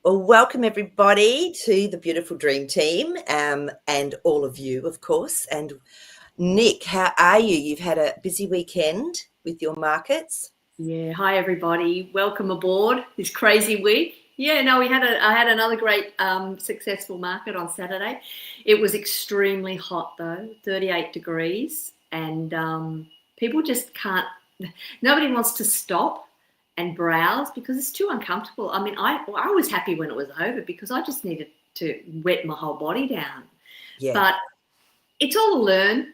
Well, welcome everybody to the beautiful Dream Team, and all of you, of course. And Nick, how are you? You've had a busy weekend with your markets. Yeah, hi everybody. Welcome aboard this crazy week. Yeah, no, I had another great successful market on Saturday. It was extremely hot though, 38 degrees, and people just can't. Nobody wants to stop and browse because it's too uncomfortable. I mean, I was happy when it was over because I just needed to wet my whole body down. Yeah, But it's all a learn.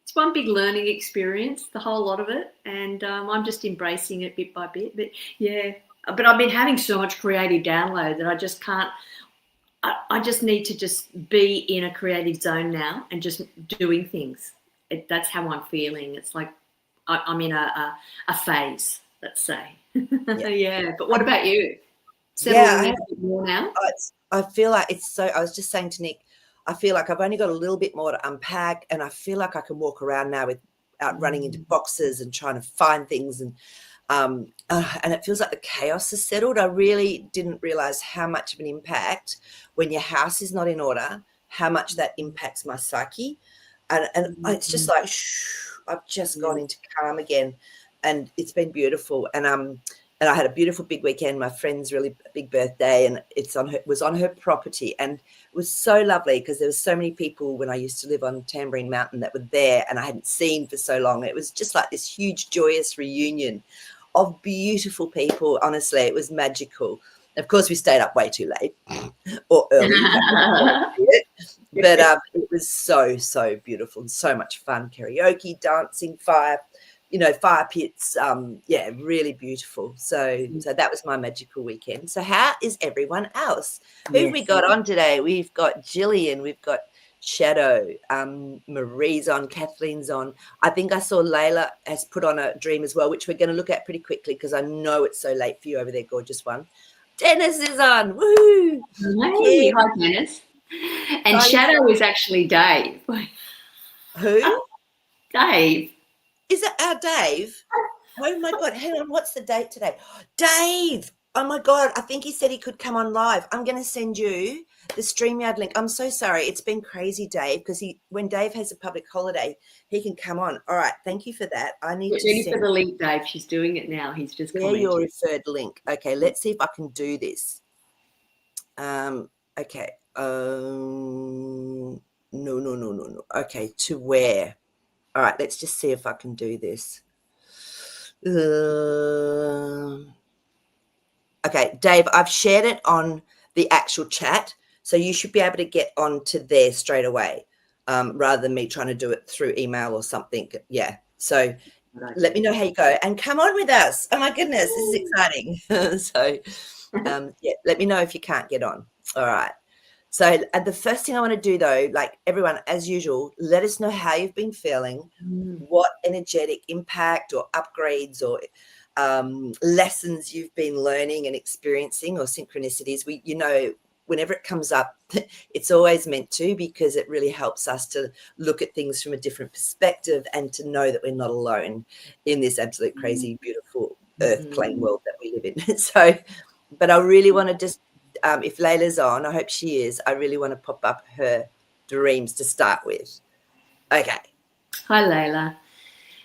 It's one big learning experience, the whole lot of it, and I'm just embracing it bit by bit. But yeah, but I've been having so much creative download that I just can't. I just need to just be in a creative zone now and just doing things. That's how I'm feeling. It's like I'm in a phase, let's say. yeah, Yeah. But what about you? yeah. Settling in a bit more now? I feel like it's so. I was just saying to Nick, I feel like I've only got a little bit more to unpack, and I feel like I can walk around now without running into boxes and trying to find things, and it feels like the chaos has settled. I really didn't realize how much of an impact when your house is not in order, how much that impacts my psyche, and it's just like I've just gone into calm again, and it's been beautiful. And I had a beautiful big weekend. My friend's really big birthday, and was on her property, and it was so lovely because there were so many people when I used to live on Tamborine Mountain that were there, and I hadn't seen for so long. It was just like this huge, joyous reunion of beautiful people. Honestly, it was magical. Of course, we stayed up way too late or early, but it was so beautiful and so much fun. Karaoke, dancing, fire pits. Yeah, really beautiful. So that was my magical weekend. So how is everyone else? Who've we got on today? We've got Jillian, we've got Shadow, Marie's on, Kathleen's on. I think I saw Layla has put on a dream as well, which we're going to look at pretty quickly because I know it's so late for you over there, gorgeous one. Dennis is on. Woo! Hey, hi Dennis. And Shadow is actually Dave. Who? Dave. Is it our Dave? Oh my God, hang on, what's the date today? Dave! Oh my God, I think he said he could come on live. I'm going to send you the StreamYard link. I'm so sorry. It's been crazy, Dave, because when Dave has a public holiday, he can come on. All right, thank you for that. I need to send for the link, Dave. She's doing it now. He's just commented. Your referred link. Okay, let's see if I can do this. Okay. No. Okay, to where? All right, let's just see if I can do this. Okay, Dave, I've shared it on the actual chat, so you should be able to get onto there straight away, rather than me trying to do it through email or something. Yeah, so let me know how you go and come on with us. Oh my goodness, this is exciting. So yeah, let me know if you can't get on. All right. So the first thing I want to do though, like everyone, as usual, let us know how you've been feeling, what energetic impact or upgrades or lessons you've been learning and experiencing, or synchronicities. Whenever it comes up, it's always meant to, because it really helps us to look at things from a different perspective and to know that we're not alone in this absolute crazy, beautiful earth plane world that we live in. So, but I really want to just, if Layla's on, I hope she is, I really want to pop up her dreams to start with. Okay. Hi, Layla.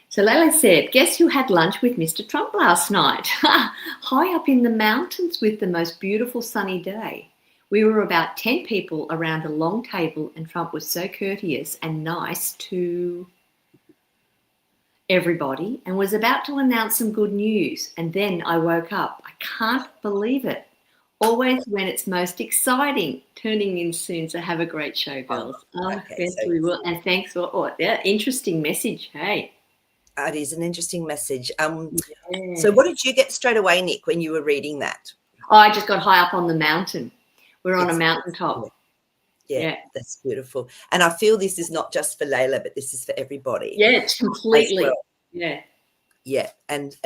So Layla said, guess who had lunch with Mr. Trump last night? High up in the mountains with the most beautiful sunny day. We were about 10 people around a long table, and Trump was so courteous and nice to everybody and was about to announce some good news. And then I woke up. I can't believe it. Always when it's most exciting. Turning in soon, so have a great show, girls. Yes, we will. And thanks for interesting message. Hey. It is an interesting message. So what did you get straight away, Nick, when you were reading that? Oh, I just got high up on the mountain. We're on a mountaintop. Yeah, that's beautiful. And I feel this is not just for Layla, but this is for everybody. Yeah, it's completely. Well. Yeah. And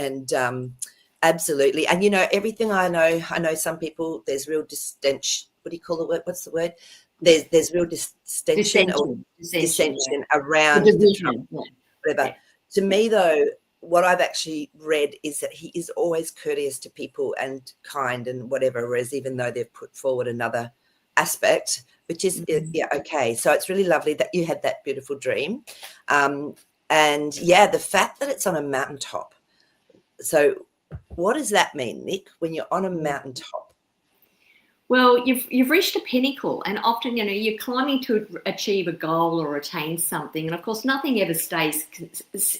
absolutely. And everything I know some people, there's real distension. What do you call the word? What's the word? There's real dissension around the Trump, whatever. Yeah. To me, though, what I've actually read is that he is always courteous to people and kind and whatever, whereas even though they've put forward another aspect, which is yeah, okay. So it's really lovely that you had that beautiful dream. And yeah, the fact that it's on a mountaintop. So what does that mean, Nick, when you're on a mountaintop? Well, you've reached a pinnacle, and often, you're climbing to achieve a goal or attain something. And of course, nothing ever stays,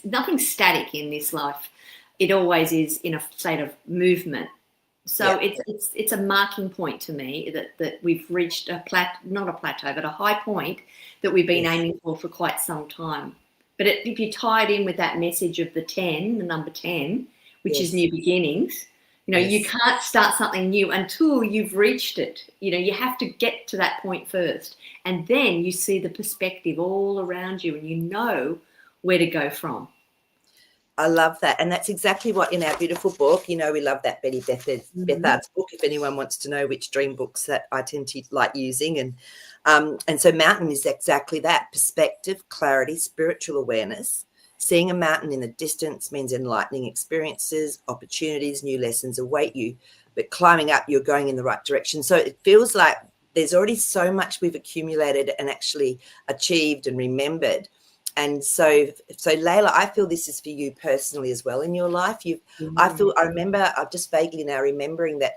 nothing's static in this life. It always is in a state of movement. So it's a marking point to me that we've reached not a plateau, but a high point that we've been aiming for quite some time. But if you tie it in with that message of the number 10, which is new beginnings, you can't start something new until you've reached it. You have to get to that point first. And then you see the perspective all around you and you know where to go from. I love that. And that's exactly what in our beautiful book, we love that Betty Bethard's book, if anyone wants to know which dream books that I tend to like using. And so mountain is exactly that: perspective, clarity, spiritual awareness. Seeing a mountain in the distance means enlightening experiences, opportunities, new lessons await you. But climbing up, you're going in the right direction. So it feels like there's already so much we've accumulated and actually achieved and remembered. And so Layla, I feel this is for you personally as well in your life. I remember, I'm just vaguely now remembering that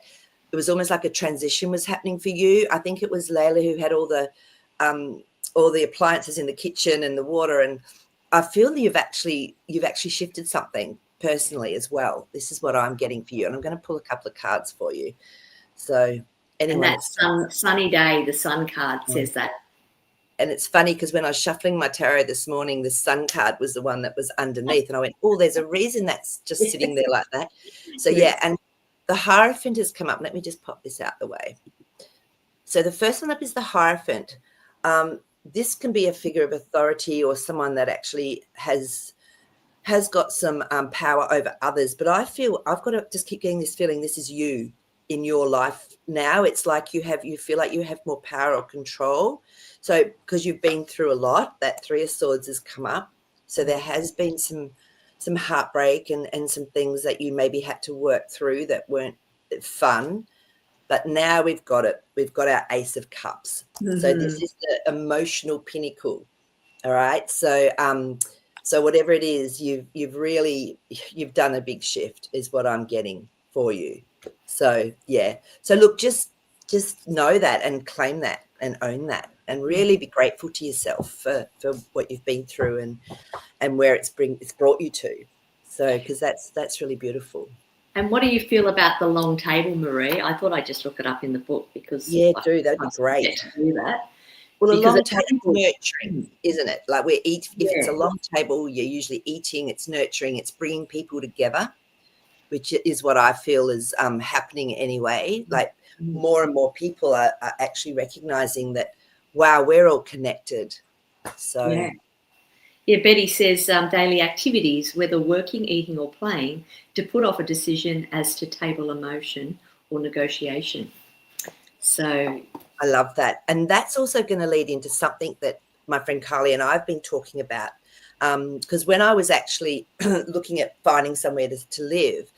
it was almost like a transition was happening for you. I think it was Layla who had all the appliances in the kitchen and the water, and I feel that you've actually shifted something personally as well. This is what I'm getting for you, and I'm going to pull a couple of cards for you. So anyway, and that sunny day, the sun card says that. And it's funny because when I was shuffling my tarot this morning, the sun card was the one that was underneath, and I went, "Oh, there's a reason that's just sitting there like that." So yeah, and the Hierophant has come up. Let me just pop this out the way. So the first one up is the Hierophant. This can be a figure of authority or someone that actually has got some power over others. But I feel I've got to just keep getting this feeling this is you in your life now. It's like you feel like you have more power or control. So because you've been through a lot, that Three of Swords has come up. So there has been some heartbreak and some things that you maybe had to work through that weren't fun. But now we've got it. We've got our Ace of Cups. Mm-hmm. So this is the emotional pinnacle. All right. So so whatever it is, you've done a big shift is what I'm getting for you. So yeah. So look, just know that and claim that and own that and really be grateful to yourself for what you've been through and where it's brought you to. So because that's really beautiful. And what do you feel about the long table, Marie? I thought I'd just look it up in the book because that'd be great to do that. Well, a long table is nurturing, isn't it? Like if it's a long table, you're usually eating, it's nurturing, it's bringing people together, which is what I feel is happening anyway. Like more and more people are actually recognizing that, wow, we're all connected. So yeah, Betty says daily activities, whether working, eating or playing, to put off a decision as to table emotion or negotiation. So I love that. And that's also going to lead into something that my friend Carly and I have been talking about. Because when I was actually looking at finding somewhere to live,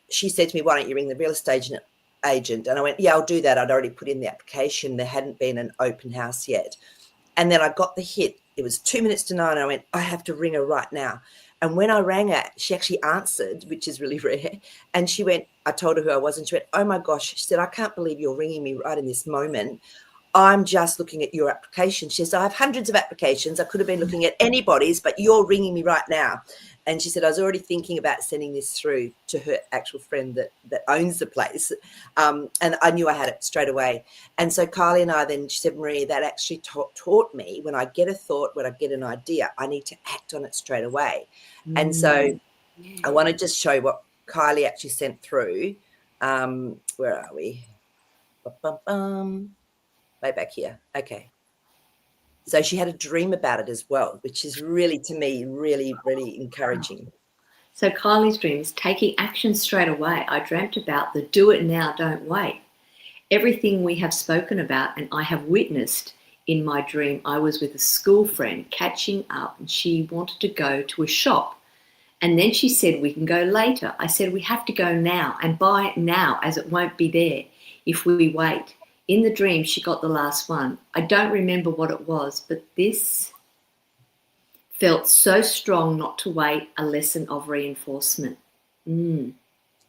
she said to me, why don't you ring the real estate agent? And I went, yeah, I'll do that. I'd already put in the application. There hadn't been an open house yet. And then I got the hit. It was 2 minutes to 9. And I went, I have to ring her right now. And when I rang her, she actually answered, which is really rare. And she went, I told her who I was. And she went, oh my gosh. She said, I can't believe you're ringing me right in this moment. I'm just looking at your application. She says, I have hundreds of applications. I could have been looking at anybody's, but you're ringing me right now. And she said, I was already thinking about sending this through to her actual friend that owns the place. And I knew I had it straight away. And so Kylie and I then, she said, Marie, that actually taught me when I get a thought, when I get an idea, I need to act on it straight away. And so I want to just show you what Kylie actually sent through. Where are we? Way back here. Okay. So she had a dream about it as well, which is really, to me, really, really encouraging. So Kylie's dream is taking action straight away. I dreamt about the do it now, don't wait. Everything we have spoken about and I have witnessed in my dream, I was with a school friend catching up and she wanted to go to a shop And then she said, we can go later. I said, we have to go now and buy it now, as it won't be there if we wait. In the dream, she got the last one. I don't remember what it was, but this felt so strong not to wait, a lesson of reinforcement. Yeah.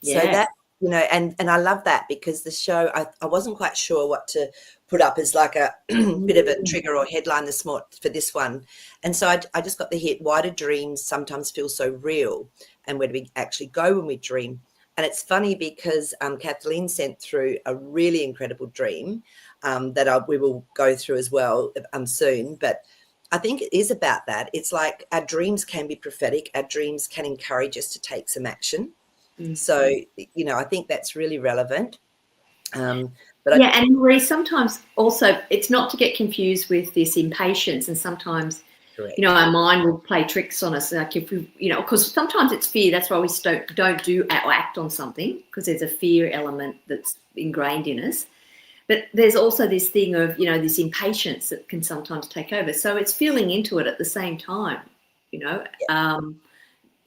So that, you know, and I love that, because the show, I wasn't quite sure what to put up as like a bit of a trigger or headline this morning for this one. And so I just got the hit, why do dreams sometimes feel so real? And where do we actually go when we dream? And it's funny because Kathleen sent through a really incredible dream that we will go through as well soon. But I think it is about that. It's like our dreams can be prophetic. Our dreams can encourage us to take some action. So, you know, I think that's really relevant. But yeah, and Marie, sometimes also it's not to get confused with this impatience, and sometimes, correct. You know, our mind will play tricks on us. Like if we, you know, because sometimes it's fear. That's why we don't do or act on something, because there's a fear element that's ingrained in us. But there's also this thing of, you know, this impatience that can sometimes take over. So it's feeling into it at the same time, you know,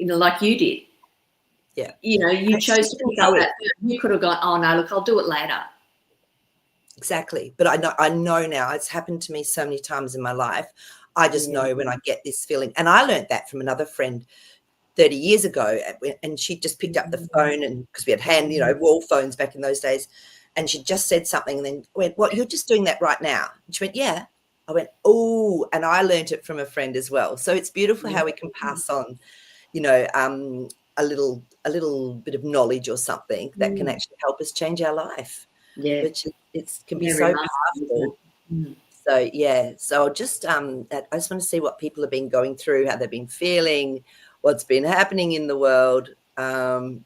like you did. Yeah. You know, you chose to pick up that. You could have gone, oh no, look, I'll do it later. Exactly. But I know now, it's happened to me so many times in my life. I just know when I get this feeling. And I learned that from another friend 30 years ago. And she just picked up the phone, and because we had wall phones back in those days. And she just said something and then went, what, you're just doing that right now? And she went, yeah. I went, oh, and I learned it from a friend as well. So it's beautiful how we can pass on, you know, a little bit of knowledge or something that can actually help us change our life. Yeah. Which can be so powerful. So, yeah. So I'll just, I just want to see what people have been going through, how they've been feeling, what's been happening in the world. Okay,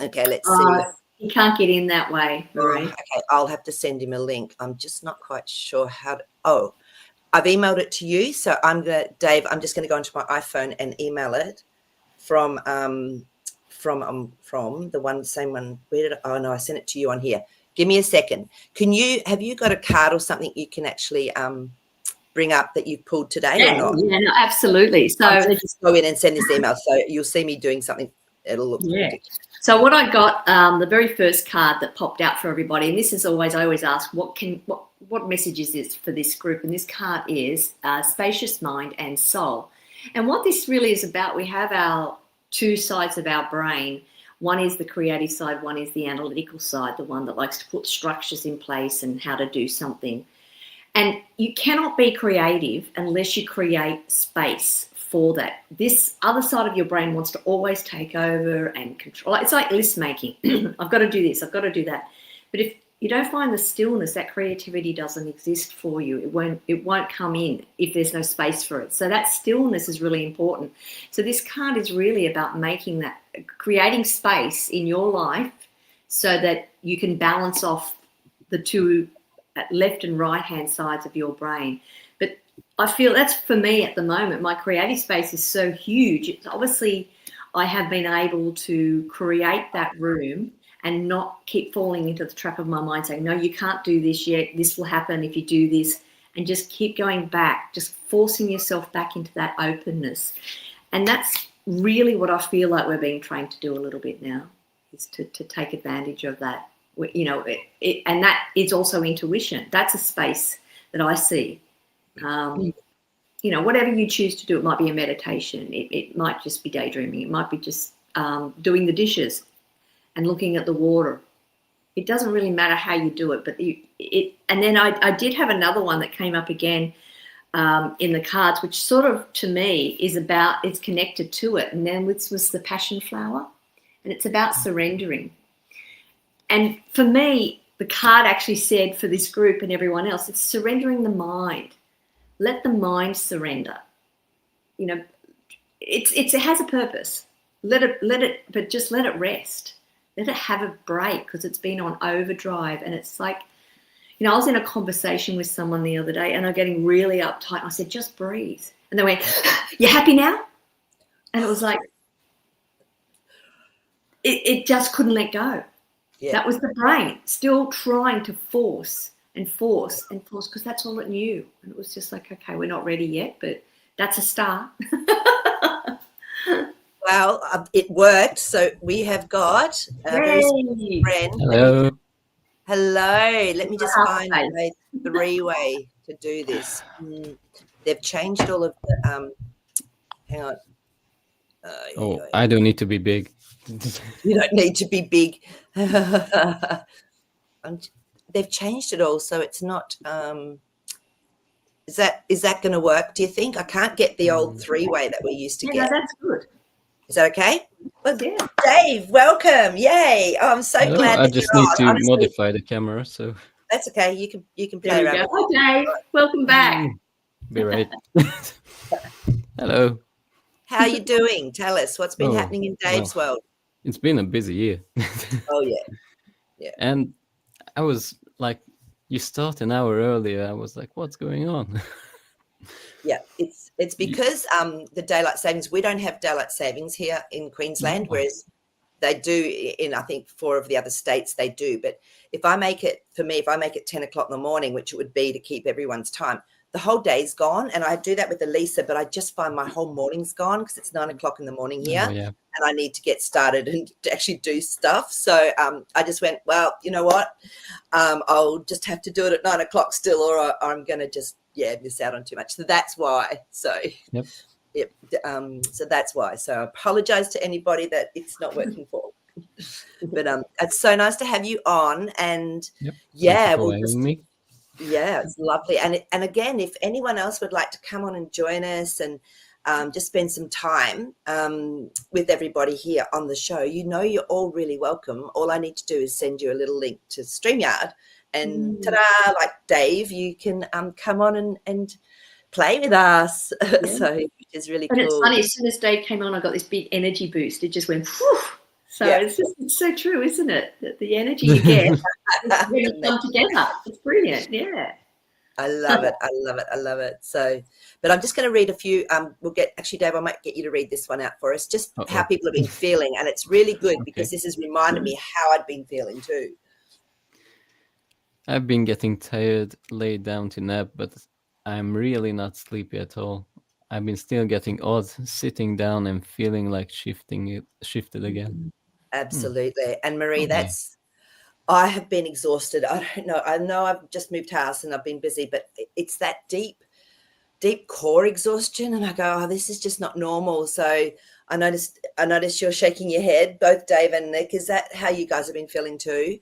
let's see. You can't get in that way, Marie. Okay, I'll have to send him a link. I'm just not quite sure how to, I've emailed it to you. So Dave, I'm just going to go onto my iPhone and email it from the same one. I sent it to you on here. Give me a second. Have you got a card or something you can actually bring up that you've pulled today or not? Yeah, no, absolutely. So I'm going to just go in and send this email. So you'll see me doing something. It'll look ridiculous. So what I got, the very first card that popped out for everybody, and this is I always ask, what message is this for this group? And this card is spacious mind and soul. And what this really is about, we have our two sides of our brain. One is the creative side, one is the analytical side, the one that likes to put structures in place and how to do something. And you cannot be creative unless you create space for that. This other side of your brain wants to always take over and control. It's like list making. I've got to do this, I've got to do that. But if you don't find the stillness, that creativity doesn't exist for you. It won't come in if there's no space for it. So that stillness is really important. So this card is really about creating space in your life so that you can balance off the two left and right hand sides of your brain. But I feel that's for me at the moment. My creative space is so huge. It's obviously I have been able to create that room and not keep falling into the trap of my mind saying, no, you can't do this yet. This will happen if you do this. And just keep going back, just forcing yourself back into that openness. And that's really what I feel like we're being trained to do a little bit now, is to take advantage of that. You know, and that is also intuition. That's a space that I see. You know, whatever you choose to do, it might be a meditation. It might just be daydreaming. It might be just doing the dishes and looking at the water. It doesn't really matter how you do it, but and then I did have another one that came up again in the cards, which sort of to me it's connected to it. And then this was the passion flower, and it's about surrendering. And for me, the card actually said for this group and everyone else, it's surrendering the mind. Let the mind surrender. You know, it has a purpose. Let it, but just let it rest. Let it have a break, because it's been on overdrive. And it's like, you know, I was in a conversation with someone the other day and they're getting really uptight. I said, just breathe. And they went, you happy now? And it was like, it just couldn't let go. Yeah. That was the brain still trying to force and force and force, because that's all it knew. And it was just like, okay, we're not ready yet, but that's a start. Well, it worked. So we have got a very special friend. Hello. Hello. Let me just find a three-way to do this. They've changed all of the. Hang on. I don't need to be big. You don't need to be big. They've changed it all, so it's not. Is that going to work? Do you think? I can't get the old three-way that we used to get. No, that's good. Is that okay? Well, Yeah. Dave, welcome! Yay! Oh, I'm so glad. I just need to modify the camera, so that's okay. You can play There we around. go. Hi, Dave. Welcome back. Be right. Hello. How are you doing? Tell us what's been happening in Dave's world. It's been a busy year. Oh yeah. And I was like, you start an hour earlier. I was like, what's going on? Yeah, it's because the daylight savings. We don't have daylight savings here in Queensland, whereas they do in I think 4 of the other states they do. But if I make it 10 o'clock in the morning, which it would be to keep everyone's time, the whole day's gone. And I do that with Elisa, but I just find my whole morning's gone because it's 9 o'clock in the morning here. And I need to get started and to actually do stuff. So I just went, well, you know what? I'll just have to do it at 9 o'clock still, or I'm going to just, miss out on too much. So that's why. So, so that's why. So I apologize to anybody that it's not working for. But it's so nice to have you on. And me. Yeah, it's lovely. And again, if anyone else would like to come on and join us and just spend some time with everybody here on the show, you're all really welcome. All I need to do is send you a little link to StreamYard and ta-da, like Dave, you can come on and play with us. So, which is really cool. And it's funny, as soon as Dave came on, I got this big energy boost. It just went, whew. So it's so true, isn't it? That the energy you get when you come together. It's brilliant, yeah. I love it. So, but I'm just going to read a few. Dave, I might get you to read this one out for us, just how people have been feeling. And it's really good because this has reminded me how I'd been feeling too. I've been getting tired, laid down to nap, but I'm really not sleepy at all. I've been still getting odd sitting down and feeling like shifted again. Absolutely. And Marie, I have been exhausted. I don't know. I know I've just moved house and I've been busy, but it's that deep core exhaustion. And I go, this is just not normal. So I noticed you're shaking your head, both Dave and Nick. Is that how you guys have been feeling too?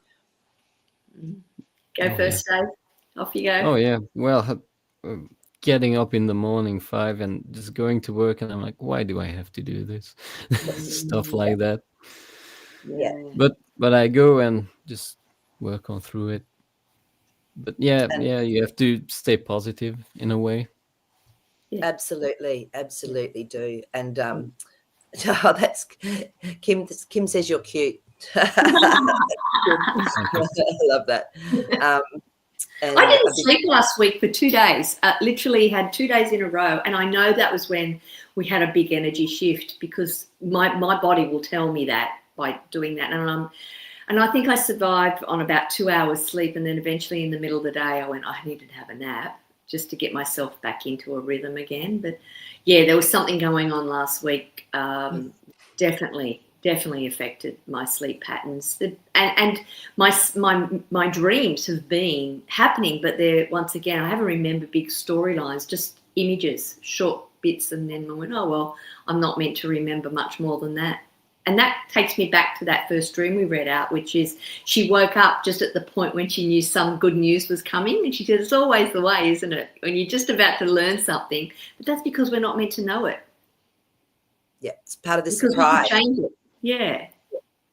Go first, Dave. Off you go. Oh, yeah. Well, getting up in the morning 5 and just going to work. And I'm like, why do I have to do this? Stuff like that. Yeah. But I go and just work on through it. But you have to stay positive in a way. Yeah. Absolutely do. And that's Kim. Kim says you're cute. I love that. I didn't sleep last week for 2 days. Literally had 2 days in a row, and I know that was when we had a big energy shift because my body will tell me that by doing that. And I think I survived on about 2 hours sleep, and then eventually in the middle of the day I went, I needed to have a nap just to get myself back into a rhythm again. But yeah, there was something going on last week. Definitely affected my sleep patterns, and my dreams have been happening, but they're, once again, I haven't remembered big storylines, just images, short bits, and then I went, oh well, I'm not meant to remember much more than that. And that takes me back to that first dream we read out, which is she woke up just at the point when she knew some good news was coming. And she said, it's always the way, isn't it? When you're just about to learn something. But that's because we're not meant to know it. Yeah, it's part of the because surprise. We can change it. Yeah.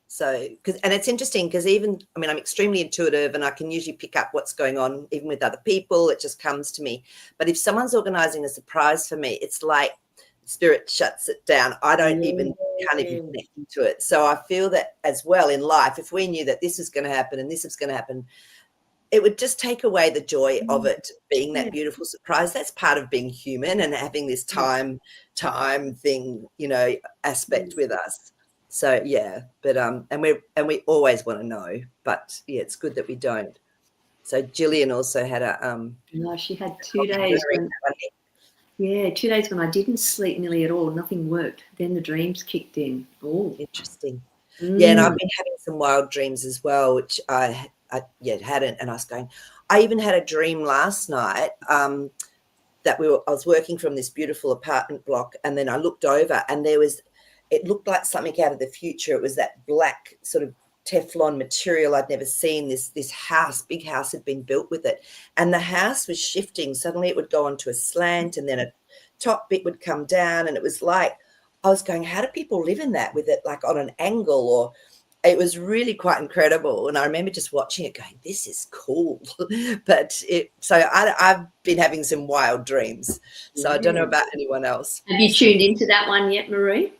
So, and it's interesting because I'm extremely intuitive and I can usually pick up what's going on even with other people. It just comes to me. But if someone's organizing a surprise for me, it's like spirit shuts it down. I can't even connect into it. So I feel that as well in life, if we knew that this was going to happen and this was going to happen, it would just take away the joy of it being that beautiful surprise. That's part of being human and having this time thing, aspect with us. So yeah, but and we always want to know, but yeah, it's good that we don't. So Gillian also had a no, she had 2 days. Yeah, 2 days when I didn't sleep nearly at all. Nothing worked. Then the dreams kicked in. Oh, Interesting. Yeah, and I've mm. been having some wild dreams as well, which I hadn't. And I was going, I even had a dream last night that I was working from this beautiful apartment block, and then I looked over and it looked like something out of the future. It was that black sort of Teflon material I'd never seen. This house, big house, had been built with it, and the house was shifting. Suddenly it would go onto a slant, and then a top bit would come down, and it was like I was going, how do people live in that with it like on an angle? Or it was really quite incredible. And I remember just watching it going, this is cool. But I've been having some wild dreams. So I don't know about anyone else. Have you tuned into that one yet, Marie?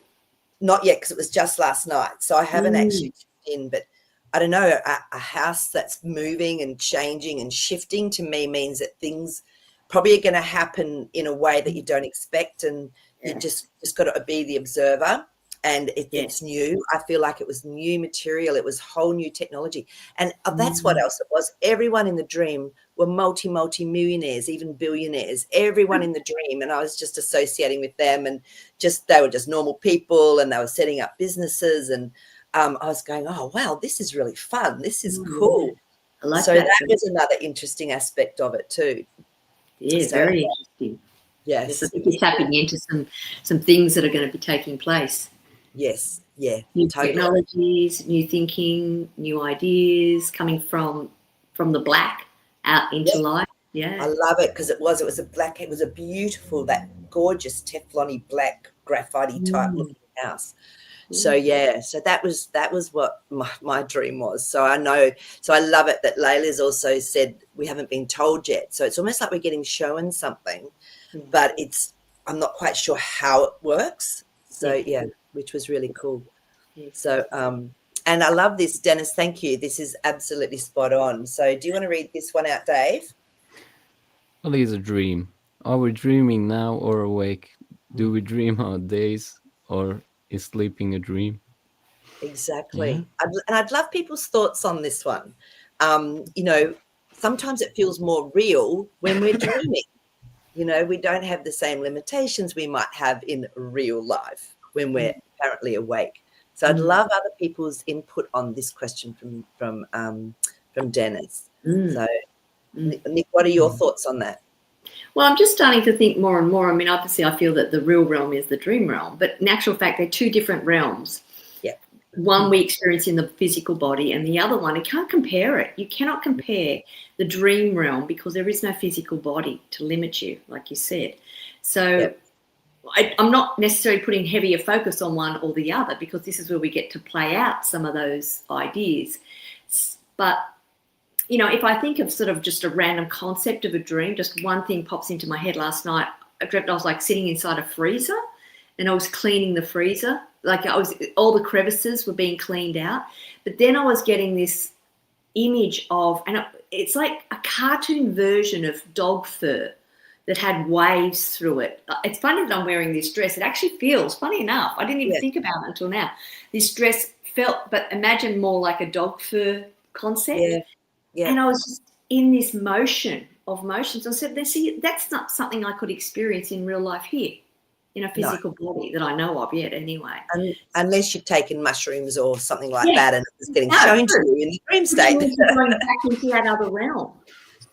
Not yet, because it was just last night. So I haven't actually tuned in, but I don't know, a house that's moving and changing and shifting to me means that things probably are going to happen in a way that you don't expect. And you just got to be the observer. And it's new. I feel like it was new material. It was whole new technology. And that's what else it was. Everyone in the dream were multi-millionaires, even billionaires, everyone in the dream. And I was just associating with them, and they were just normal people, and they were setting up businesses. And I was going, oh, wow, this is really fun. This is cool. I like so that was another interesting aspect of it too. Yeah, So, very interesting. Yes. I think you're tapping into some things that are going to be taking place. Yes. Yeah. New totally. technologies, new thinking, new ideas coming from the black out into light. Yeah. I love it because it was a beautiful, that gorgeous Teflon-y black graphite type looking house. So that was what my dream was. So I love it that Layla's also said we haven't been told yet. So it's almost like we're getting shown something, but I'm not quite sure how it works. So which was really cool. So and I love this, Dennis. Thank you. This is absolutely spot on. So do you want to read this one out, Dave? What is a dream? Are we dreaming now or awake? Do we dream our days, or is sleeping a dream? Exactly. Yeah. I'd love people's thoughts on this one. Sometimes it feels more real when we're dreaming. We don't have the same limitations we might have in real life when we're apparently awake. So I'd love other people's input on this question from Dennis. So, Nick, what are your thoughts on that? Well, I'm just starting to think more and more. I mean, obviously, I feel that the real realm is the dream realm, but in actual fact, they're two different realms. Yeah. One we experience in the physical body, and the other one, you can't compare it. You cannot compare the dream realm because there is no physical body to limit you, like you said. So I'm not necessarily putting heavier focus on one or the other because this is where we get to play out some of those ideas. But if I think of sort of just a random concept of a dream, just one thing pops into my head last night. I dreamt I was like sitting inside a freezer and I was cleaning the freezer. Like all the crevices were being cleaned out. But then I was getting this image of, and it's like a cartoon version of dog fur that had waves through it. It's funny that I'm wearing this dress. It actually feels, funny enough, I didn't even think about it until now. This dress felt, but imagine more like a dog fur concept. Yeah. And I was just in this motion of motions. I said, see, that's not something I could experience in real life here, in a physical body that I know of yet anyway. Unless you've taken mushrooms or something like that and it's getting shown to you in the dream state. Going back into that other realm.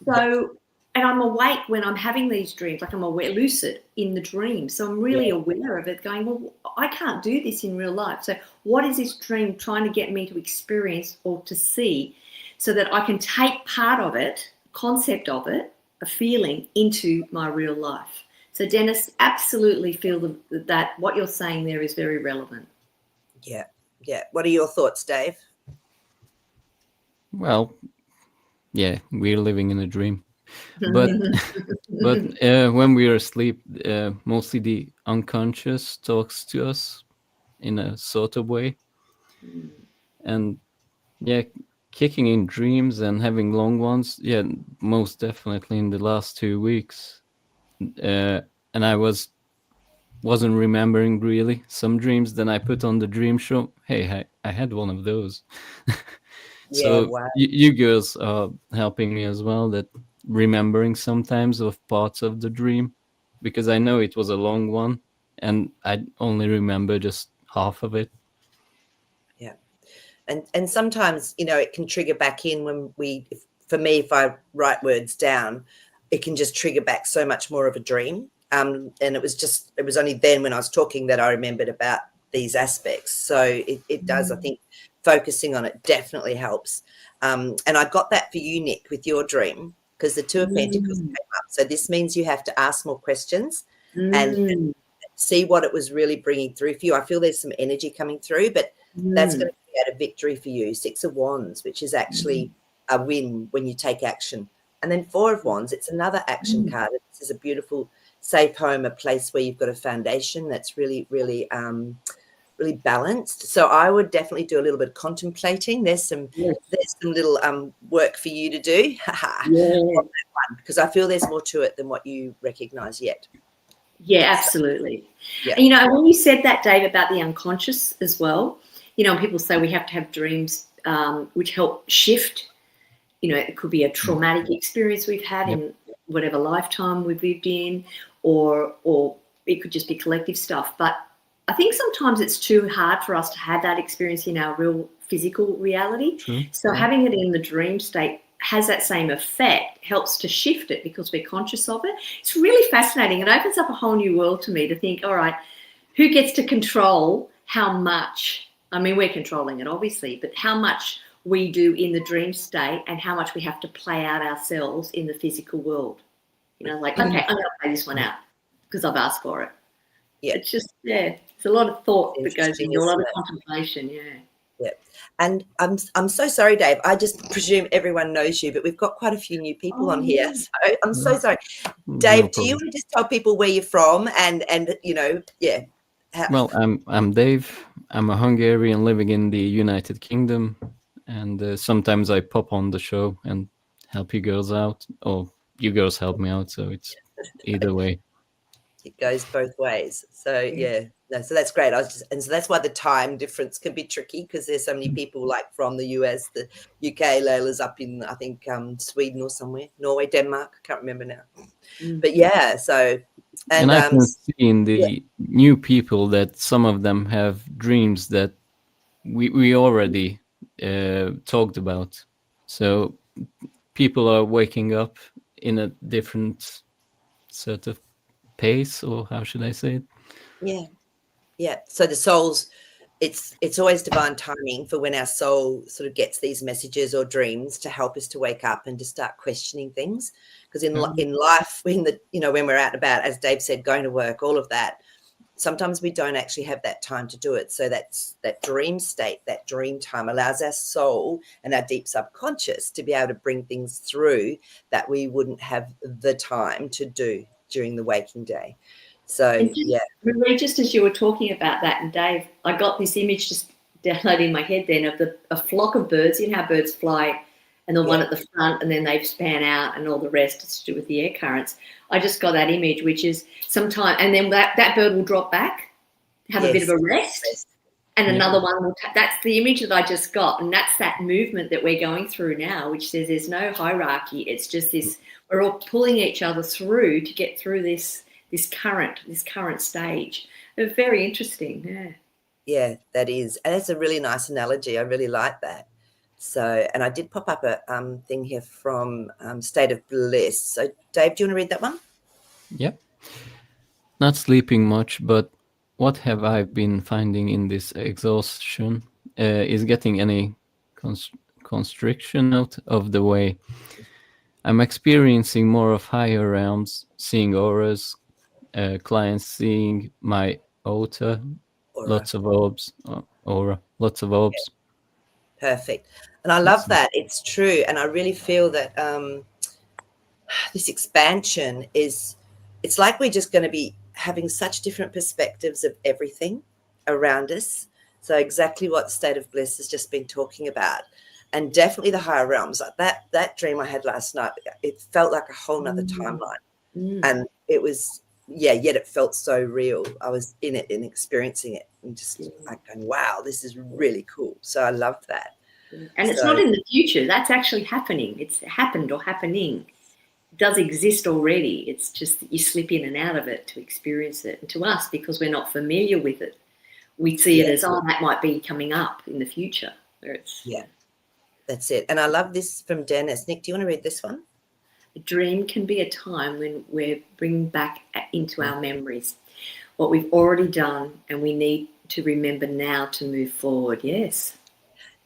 So, and I'm awake when I'm having these dreams, like I'm aware, lucid in the dream. So I'm really aware of it going, well, I can't do this in real life. So what is this dream trying to get me to experience or to see so that I can take part of it, concept of it, a feeling into my real life? So Dennis, absolutely feel that what you're saying there is very relevant. Yeah. What are your thoughts, Dave? Well, yeah, we're living in a dream. But when we are asleep, mostly the unconscious talks to us in a sort of way. And kicking in dreams and having long ones, most definitely in the last 2 weeks. And I wasn't remembering really some dreams. Then I put on the dream show. Hey, I had one of those. So you girls are helping me as well, that remembering sometimes of parts of the dream. because I know it was a long one and I only remember just half of it. Yeah. And sometimes, you know, it can trigger back in when for me, if I write words down, it can just trigger back so much more of a dream. And it was only then when I was talking that I remembered about these aspects. So it does, I think, focusing on it definitely helps. And I got that for you, Nick, with your dream, because the Two of Pentacles came up. So this means you have to ask more questions and see what it was really bringing through for you. I feel there's some energy coming through, but that's going to create a victory for you. 6 of Wands, which is actually a win when you take action. And then 4 of Wands, it's another action card. This is a beautiful safe home, a place where you've got a foundation that's really, really, really balanced. So I would definitely do a little bit of contemplating. There's some little work for you to do on that one, because I feel there's more to it than what you recognise yet. Yeah, absolutely. Yeah. And, you know, when you said that, Dave, about the unconscious as well, you know, people say we have to have dreams which help shift. You know, it could be a traumatic experience we've had in whatever lifetime we've lived in, or it could just be collective stuff. But I think sometimes it's too hard for us to have that experience in our real physical reality. So having it in the dream state has that same effect, helps to shift it because we're conscious of it. It's really fascinating. It opens up a whole new world to me to think, all right, who gets to control how much? I mean, we're controlling it, obviously, but how much we do in the dream state and how much we have to play out ourselves in the physical world. You know, like, okay, I'm going to play this one out because I've asked for it. Yeah. It's just, it's a lot of thought that goes into a lot of contemplation, Yeah. And I'm so sorry, Dave. I just presume everyone knows you, but we've got quite a few new people on here. So I'm so sorry. Dave, do you want to just tell people where you're from and you know, Well, I'm Dave. I'm a Hungarian living in the United Kingdom, and sometimes I pop on the show and help you girls out, or you girls help me out. So it's either way. It goes both ways. So so that's great. And so that's why the time difference can be tricky, because there's so many people like from the US, the UK. Layla's up in, I think, Sweden or somewhere, Norway, Denmark. I can't remember now. But so and I can see in the new people that some of them have dreams that we already talked about. So people are waking up in a different sort of pace, or how should I say it? So the soul's it's always divine timing for when our soul sort of gets these messages or dreams to help us to wake up and to start questioning things, because in life, when we're out and about, as Dave said, going to work, all of that, sometimes we don't actually have that time to do it. So that dream state, that dream time, allows our soul and our deep subconscious to be able to bring things through that we wouldn't have the time to do during the waking day. So Marie, just as you were talking about that, and Dave, I got this image just downloaded in my head then of a flock of birds. You know how birds fly, and the one at the front, and then they span out, and all the rest is to do with the air currents. I just got that image, which is sometime, and then that bird will drop back, have a bit of a rest, and another one will. That's the image that I just got, and that's that movement that we're going through now, which says there's no hierarchy. It's just this. We're all pulling each other through to get through this current stage. It's very interesting. Yeah, that is. And it's a really nice analogy. I really like that. So, and I did pop up a thing here from State of Bliss. So, Dave, do you want to read that one? Yep. Not sleeping much, but what have I been finding in this exhaustion is getting any constriction out of the way. I'm experiencing more of higher realms, seeing auras, clients seeing my aura. Lots of orbs. Perfect. And I love that. It's true. And I really feel that this expansion it's like we're just going to be having such different perspectives of everything around us. So exactly what State of Bliss has just been talking about. And definitely the higher realms. Like that dream I had last night, it felt like a whole nother timeline. And it was, yet it felt so real. I was in it and experiencing it and just like going, wow, this is really cool. So I love that. And it's not in the future. That's actually happening. It's happened or happening. does exist already. It's just that you slip in and out of it to experience it. And to us, because we're not familiar with it, we see it as, oh, that might be coming up in the future. Where it's, that's it. And I love this from Dennis. Nick, do you want to read this one? A dream can be a time when we're bringing back into our memories what we've already done, and we need to remember now to move forward. Yes.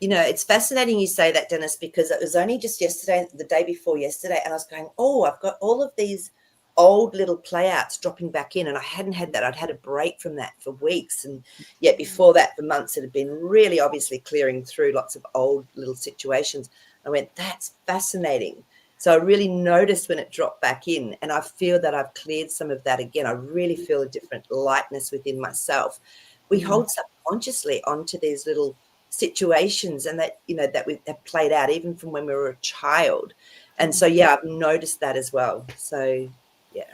You know, it's fascinating you say that, Dennis, because it was only just yesterday, the day before yesterday, and I was going, oh, I've got all of these old little playouts dropping back in, and I hadn't had that. I'd had a break from that for weeks, and yet before that for months it had been really obviously clearing through lots of old little situations. I went, that's fascinating. So I really noticed when it dropped back in, and I feel that I've cleared some of that again. I really feel a different lightness within myself. We hold subconsciously onto these little situations, and that, you know, that we have played out even from when we were a child. And so, yeah, I've noticed that as well. So, yeah,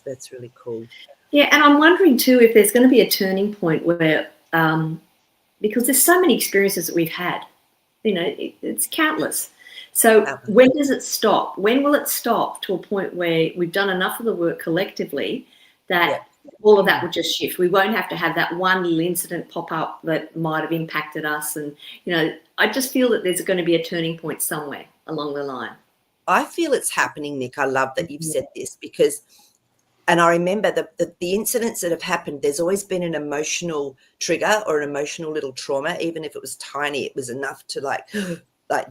that's really cool. Yeah, and I'm wondering too if there's going to be a turning point where, because there's so many experiences that we've had, you know, it's countless. So when does it stop? When will it stop to a point where we've done enough of the work collectively that all of that will just shift? We won't have to have that one little incident pop up that might have impacted us. And, you know, I just feel that there's going to be a turning point somewhere along the line. I feel it's happening, Nick. I love that you've said this, because, and I remember the incidents that have happened, there's always been an emotional trigger or an emotional little trauma. Even if it was tiny, it was enough to like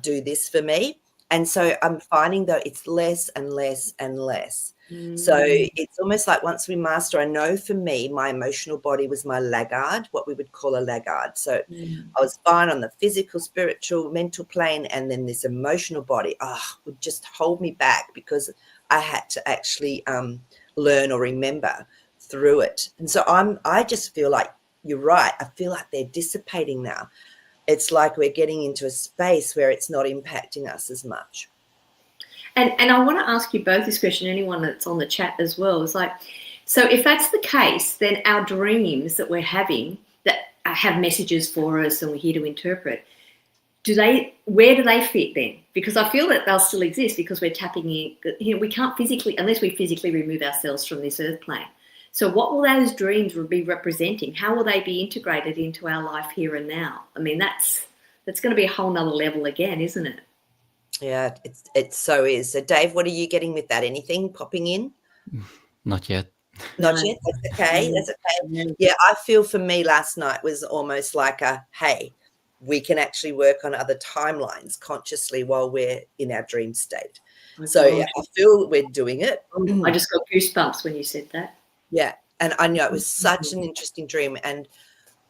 do this for me. And so I'm finding that it's less and less and less. So it's almost like once we master, I know for me, my emotional body was my laggard, what we would call a laggard. So I was fine on the physical, spiritual, mental plane, and then this emotional body would just hold me back because I had to actually learn or remember through it. And so I just feel like you're right. I feel like they're dissipating now. It's like we're getting into a space where it's not impacting us as much. And I want to ask you both this question, anyone that's on the chat as well, is like, so if that's the case, then our dreams that we're having that have messages for us and we're here to interpret, where do they fit then? Because I feel that they'll still exist because we're tapping in, you know, we can't physically, unless we physically remove ourselves from this earth plane. So what will those dreams be representing? How will they be integrated into our life here and now? I mean, that's going to be a whole nother level again, isn't it? Yeah, it so is. So, Dave, what are you getting with that? Anything popping in? Not yet. Not yet. That's okay. That's okay. Yeah, I feel for me last night was almost like hey, we can actually work on other timelines consciously while we're in our dream state. So yeah, I feel we're doing it. I just got goosebumps when you said that. Yeah, and I know it was such an interesting dream, and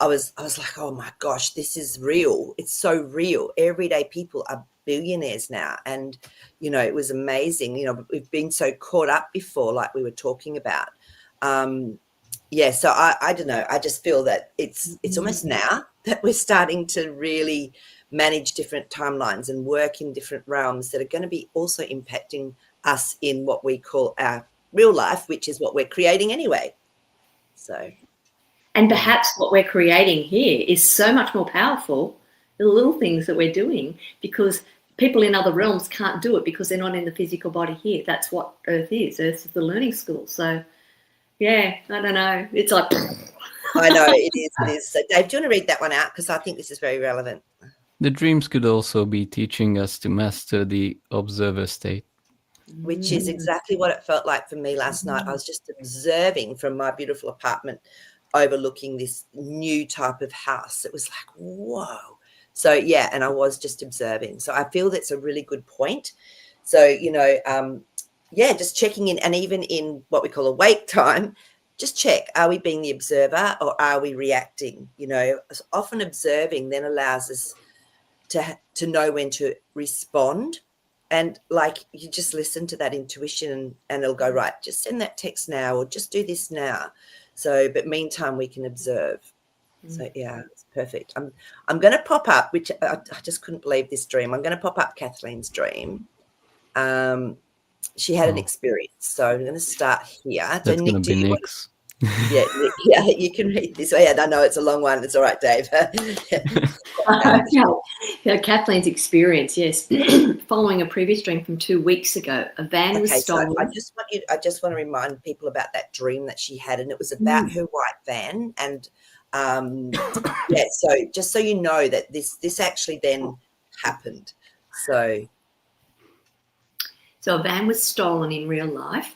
I was like, oh my gosh, this is real. It's so real. Everyday people are billionaires now, and you know, it was amazing. You know, we've been so caught up before, like we were talking about. So I don't know. I just feel that it's almost now that we're starting to really manage different timelines and work in different realms that are going to be also impacting us in what we call our real life, which is what we're creating anyway. So, and perhaps what we're creating here is so much more powerful, the little things that we're doing, because people in other realms can't do it because they're not in the physical body here. That's what Earth is. Earth is the learning school. So, yeah, I don't know. It's like... I know, it is. So, Dave, do you want to read that one out? Because I think this is very relevant. The dreams could also be teaching us to master the observer state. Which is exactly what it felt like for me last night. I was just observing from my beautiful apartment overlooking this new type of house. It was like, whoa. So, yeah, and I was just observing. So I feel that's a really good point. So, you know, just checking in, and even in what we call awake time, just check, are we being the observer or are we reacting? You know, often observing then allows us to know when to respond. And like, you just listen to that intuition and it'll go, right, just send that text now or just do this now. So, but meantime, we can observe. So, yeah, it's perfect. I'm going to pop up, which I just couldn't believe this dream. I'm going to pop up Kathleen's dream. She had an experience. So I'm going to start here. That's going to be Nick's. Yeah, yeah, you can read this. Yeah, I know it's a long one. It's all right, Dave. Yeah, Kathleen's experience, yes. Following a previous dream from 2 weeks ago, a van was Okay, so stolen. I just want to remind people about that dream that she had, and it was about her white van. And yeah, so just so you know that this actually then happened. So a van was stolen in real life.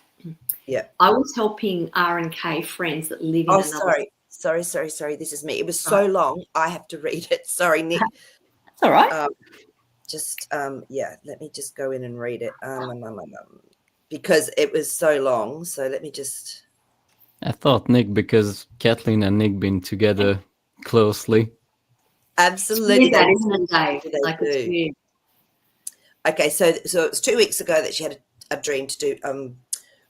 yeah. I was helping R&K friends that live in Oh, another. sorry. This is me. It was so long. I have to read it. Sorry, Nick. That's all right. Yeah. Let me just go in and read it. Because it was so long. So let me just. I thought Nick, because Kathleen and Nick been together closely. Absolutely, that, isn't it, Dave? They Like, do. it's weird. Okay, so it was 2 weeks ago that she had a dream to do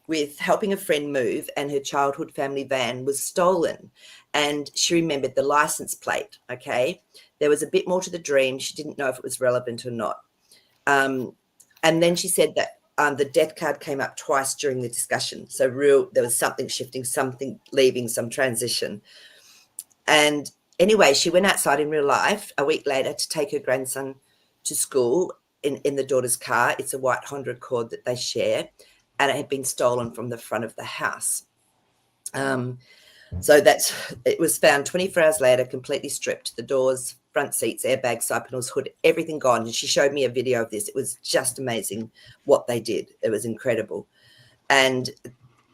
with helping a friend move, and her childhood family van was stolen, and she remembered the license plate. Okay, there was a bit more to the dream. She didn't know if it was relevant or not, and then she said that the death card came up twice during the discussion. So there was something shifting, something leaving, some transition. And anyway, she went outside in real life a week later to take her grandson to school in the daughter's car. It's a white Honda Accord that they share, and it had been stolen from the front of the house. So it was found 24 hours later, completely stripped. The doors, front seats, airbags, side panels, hood, everything gone. And she showed me a video of this. It was just amazing what they did. It was incredible. And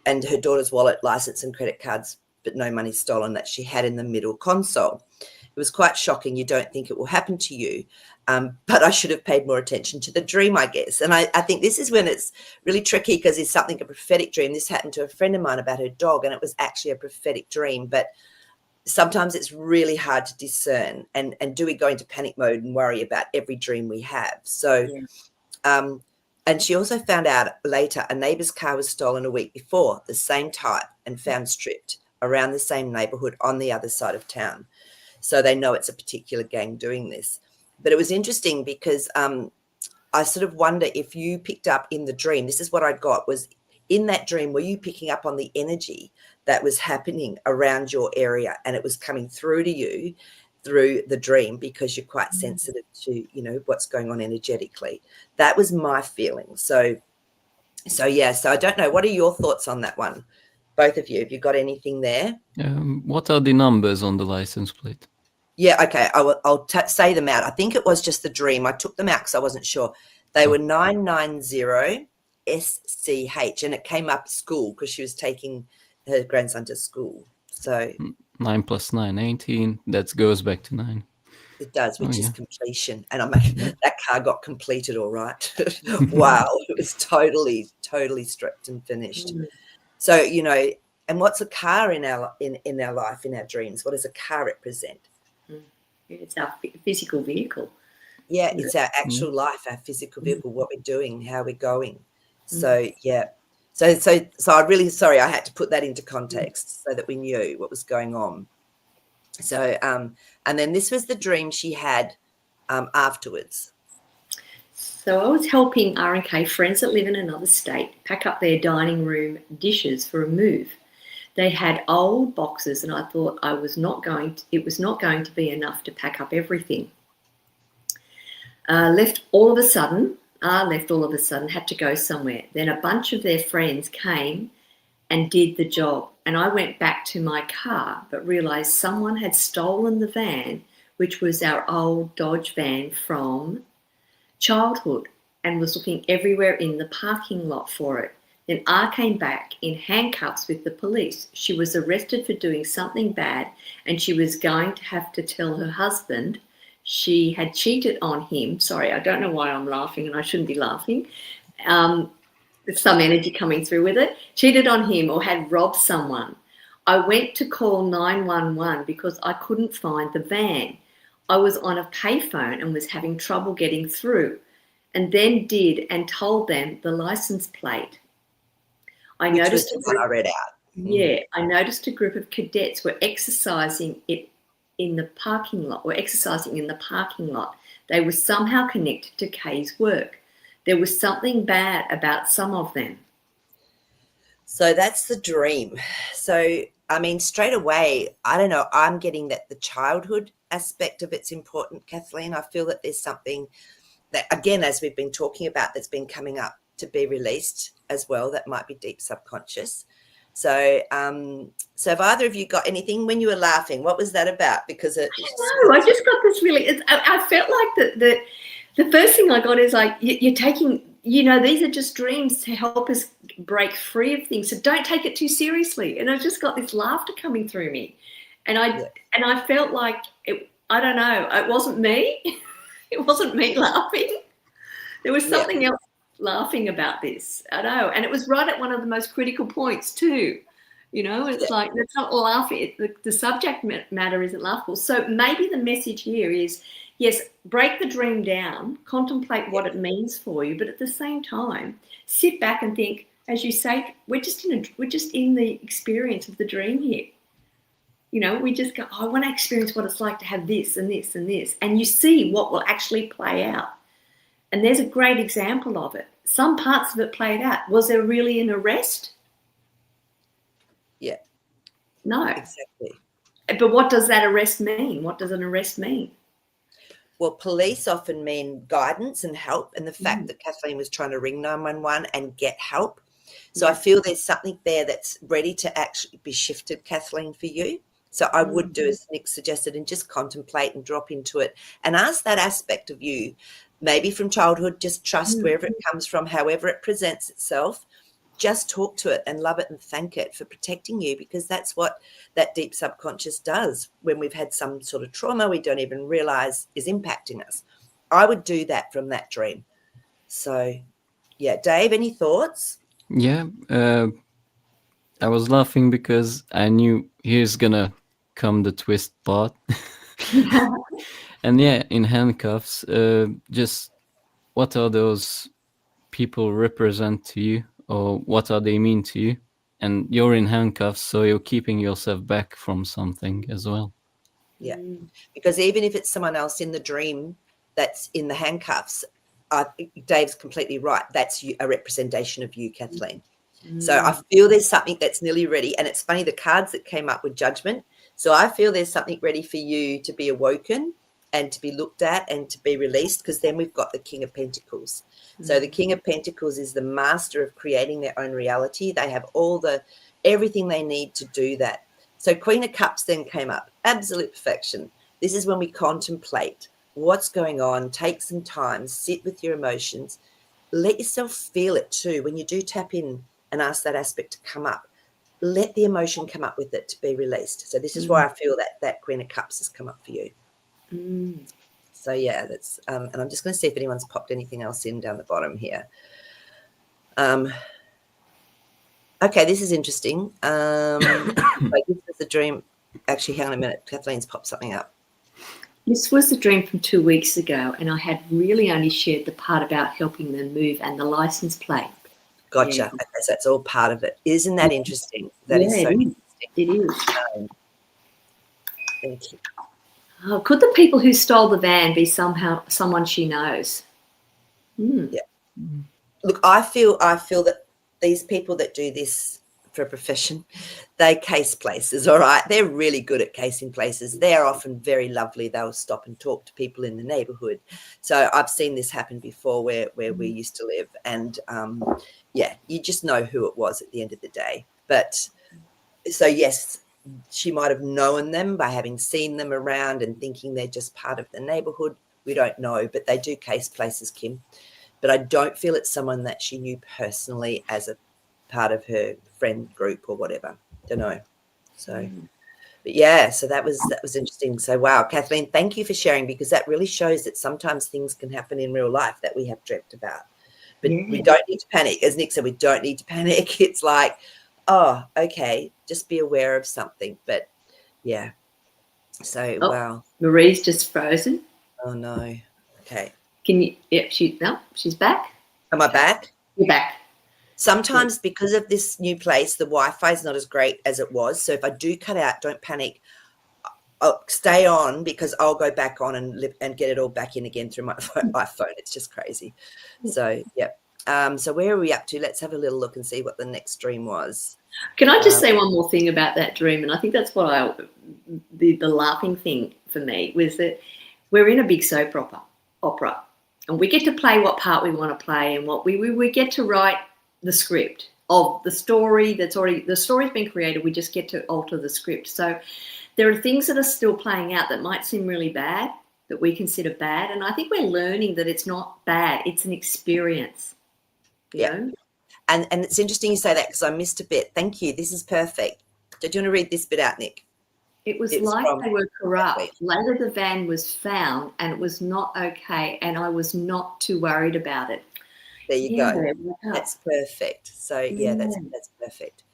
her daughter's wallet, license, and credit cards, but no money stolen, that she had in the middle console. It was quite shocking. You don't think it will happen to you. But I should have paid more attention to the dream, I guess. And I think this is when it's really tricky, because it's something, a prophetic dream. This happened to a friend of mine about her dog, and it was actually a prophetic dream. But sometimes it's really hard to discern. And do we go into panic mode and worry about every dream we have? So, and she also found out later a neighbour's car was stolen a week before, the same type, and found stripped around the same neighbourhood on the other side of town. So they know it's a particular gang doing this. But it was interesting because I sort of wonder if you picked up in the dream, this is what I got, was in that dream, were you picking up on the energy that was happening around your area, and it was coming through to you through the dream because you're quite sensitive to, what's going on energetically? That was my feeling. So yeah, so I don't know. What are your thoughts on that one? Both of you, have you got anything there? What are the numbers on the license plate? Yeah, okay, I'll say them out. I think it was just the dream. I took them out because I wasn't sure. They were 990 SCH, and it came up at school because she was taking her grandson to school. So 9 + 9, 18. That goes back to 9. It does, which is completion. And that car got completed all right. Wow, it was totally stripped and finished. So, and what's a car in our life, in our dreams? What does a car represent? It's our physical vehicle. Yeah, it's our actual life, our physical vehicle, what we're doing, how we're going. So, yeah. So I'm really sorry I had to put that into context so that we knew what was going on. So, and then this was the dream she had afterwards. So I was helping R&K friends that live in another state pack up their dining room dishes for a move. They had old boxes, and I thought it was not going to be enough to pack up everything. Left all of a sudden, had to go somewhere. Then a bunch of their friends came and did the job. And I went back to my car, but realised someone had stolen the van, which was our old Dodge van from childhood, and was looking everywhere in the parking lot for it. Then R came back in handcuffs with the police. She was arrested for doing something bad, and she was going to have to tell her husband she had cheated on him. Sorry, I don't know why I'm laughing, and I shouldn't be laughing. There's some energy coming through with it. Cheated on him or had robbed someone. I went to call 911 because I couldn't find the van. I was on a payphone and was having trouble getting through, and then told them the license plate. I noticed I read out. Yeah, I noticed a group of cadets were exercising in the parking lot. They were somehow connected to Kay's work. There was something bad about some of them. So that's the dream. So I mean, straight away, I don't know, I'm getting that the childhood aspect of it's important, Kathleen. I feel that there's something that, again, as we've been talking about, that's been coming up to be released as well, that might be deep subconscious. So so have either of you got anything? When you were laughing, what was that about? Because I just got this really, I felt like the first thing I got is like, you're taking, these are just dreams to help us break free of things. So don't take it too seriously. And I just got this laughter coming through me. And I felt like, I don't know, it wasn't me. It wasn't me laughing. There was something else laughing about this. I know. And it was right at one of the most critical points too. It's like, it's not laughing. The subject matter isn't laughable. So maybe the message here is, yes, break the dream down, contemplate what it means for you, but at the same time, sit back and think, as you say, we're just in the experience of the dream here. We just go, I want to experience what it's like to have this and this and this, and you see what will actually play out. And there's a great example of it. Some parts of it played out. Was there really an arrest? Yeah. No. Exactly. But what does that arrest mean? What does an arrest mean? Well, police often mean guidance and help, and the fact that Kathleen was trying to ring 911 and get help. So I feel there's something there that's ready to actually be shifted, Kathleen, for you. So I would do as Nick suggested and just contemplate and drop into it and ask that aspect of you, maybe from childhood, just trust wherever it comes from, however it presents itself. Just talk to it and love it and thank it for protecting you, because that's what that deep subconscious does when we've had some sort of trauma we don't even realize is impacting us. I would do that from that dream. So, yeah. Dave, any thoughts? Yeah. I was laughing because I knew here's going to come the twist part. And yeah, in handcuffs, just what are those people represent to you? Or what are they mean to you? And you're in handcuffs, so you're keeping yourself back from something as well. Yeah, because even if it's someone else in the dream that's in the handcuffs, Dave's completely right. That's a representation of you, Kathleen. So I feel there's something that's nearly ready. And it's funny, the cards that came up with judgment. So I feel there's something ready for you to be awoken and to be looked at and to be released, because then we've got the King of Pentacles. So the King of Pentacles is the master of creating their own reality. They have everything they need to do that. So Queen of Cups then came up, absolute perfection. This is when we contemplate what's going on, take some time, sit with your emotions, let yourself feel it too. When you do tap in and ask that aspect to come up, let the emotion come up with it to be released. So this is why I feel that Queen of Cups has come up for you. So yeah, that's and I'm just going to see if anyone's popped anything else in down the bottom here. Okay, this is interesting. Like, this is a dream. Actually, hang on a minute. Kathleen's popped something up. This was a dream from 2 weeks ago, and I had really only shared the part about helping them move and the license plate. Gotcha. Yeah. Okay, so that's all part of it. Isn't that interesting? That is so interesting. It is. Thank you. Oh, could the people who stole the van be someone she knows? Yeah. Look, I feel that these people that do this for a profession, they case places, all right? They're really good at casing places. They're often very lovely. They'll stop and talk to people in the neighborhood. So I've seen this happen before where we used to live. And, yeah, you just know who it was at the end of the day. But so, yes, she might have known them by having seen them around and thinking they're just part of the neighborhood. We don't know, but they do case places, Kim. But I don't feel it's someone that she knew personally as a part of her friend group or whatever. Don't know. So, but yeah, so that was interesting. So, wow, Kathleen, thank you for sharing, because that really shows that sometimes things can happen in real life that we have dreamt about. But we don't need to panic. As Nick said, we don't need to panic. It's like, oh, okay, just be aware of something. But yeah, so wow. Marie's just frozen. Oh no. Okay. Can you? Yeah, she's back. Am I back? You're back. Sometimes because of this new place, the Wi-Fi is not as great as it was. So if I do cut out, don't panic. I'll stay on, because I'll go back on and get it all back in again through my iPhone. It's just crazy. So, yeah. So where are we up to? Let's have a little look and see what the next dream was. Can I just say one more thing about that dream? And I think that's what the laughing thing for me was that we're in a big soap opera, and we get to play what part we want to play, and what we get to write the script of the story the story's been created. We just get to alter the script. So there are things that are still playing out that might seem really bad, that we consider bad, and I think we're learning that it's not bad. It's an experience. You know? And it's interesting you say that, because I missed a bit. Thank you. This is perfect. Do you want to read this bit out, Nick? It was like they were corrupt. Later the van was found and it was not okay, and I was not too worried about it. There you go. That's perfect. So that's perfect.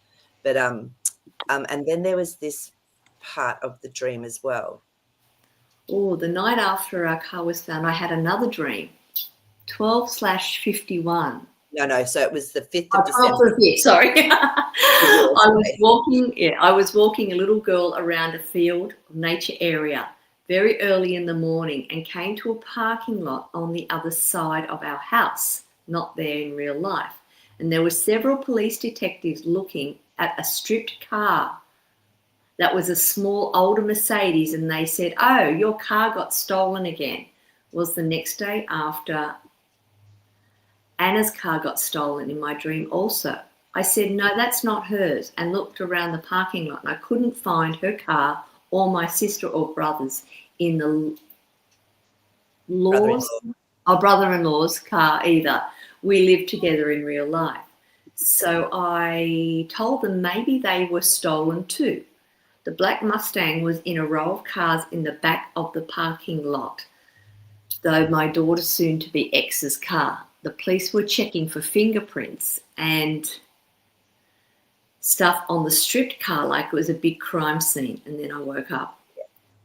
But and then there was this part of the dream as well. Oh, the night after our car was found, I had another dream. 12/51. No. So it was the 5th of December. Sorry. I was walking a little girl around a field nature area very early in the morning and came to a parking lot on the other side of our house, not there in real life. And there were several police detectives looking at a stripped car. That was a small older Mercedes, and they said, "Oh, your car got stolen again." It was the next day after Anna's car got stolen in my dream also. I said, "No, that's not hers," and looked around the parking lot, and I couldn't find her car or my sister or brothers in the brother-in-law's car either. We lived together in real life. So I told them maybe they were stolen too. The black Mustang was in a row of cars in the back of the parking lot, though my daughter's soon-to-be ex's car. The police were checking for fingerprints and stuff on the stripped car like it was a big crime scene. And then I woke up.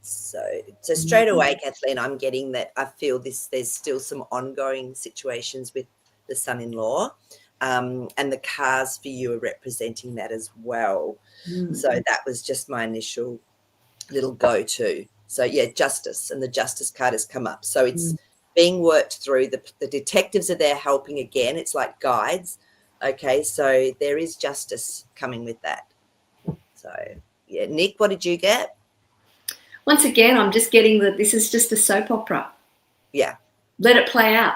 So straight away, Kathleen, I'm getting that I feel there's still some ongoing situations with the son-in-law, and the cars for you are representing that as well. So that was just my initial little go-to. So justice, and the justice card has come up. So it's being worked through. The detectives are there helping again. It's like guides. Okay, so there is justice coming with that. So Nick, what did you get? Once again, I'm just getting that this is just a soap opera. Yeah. Let it play out.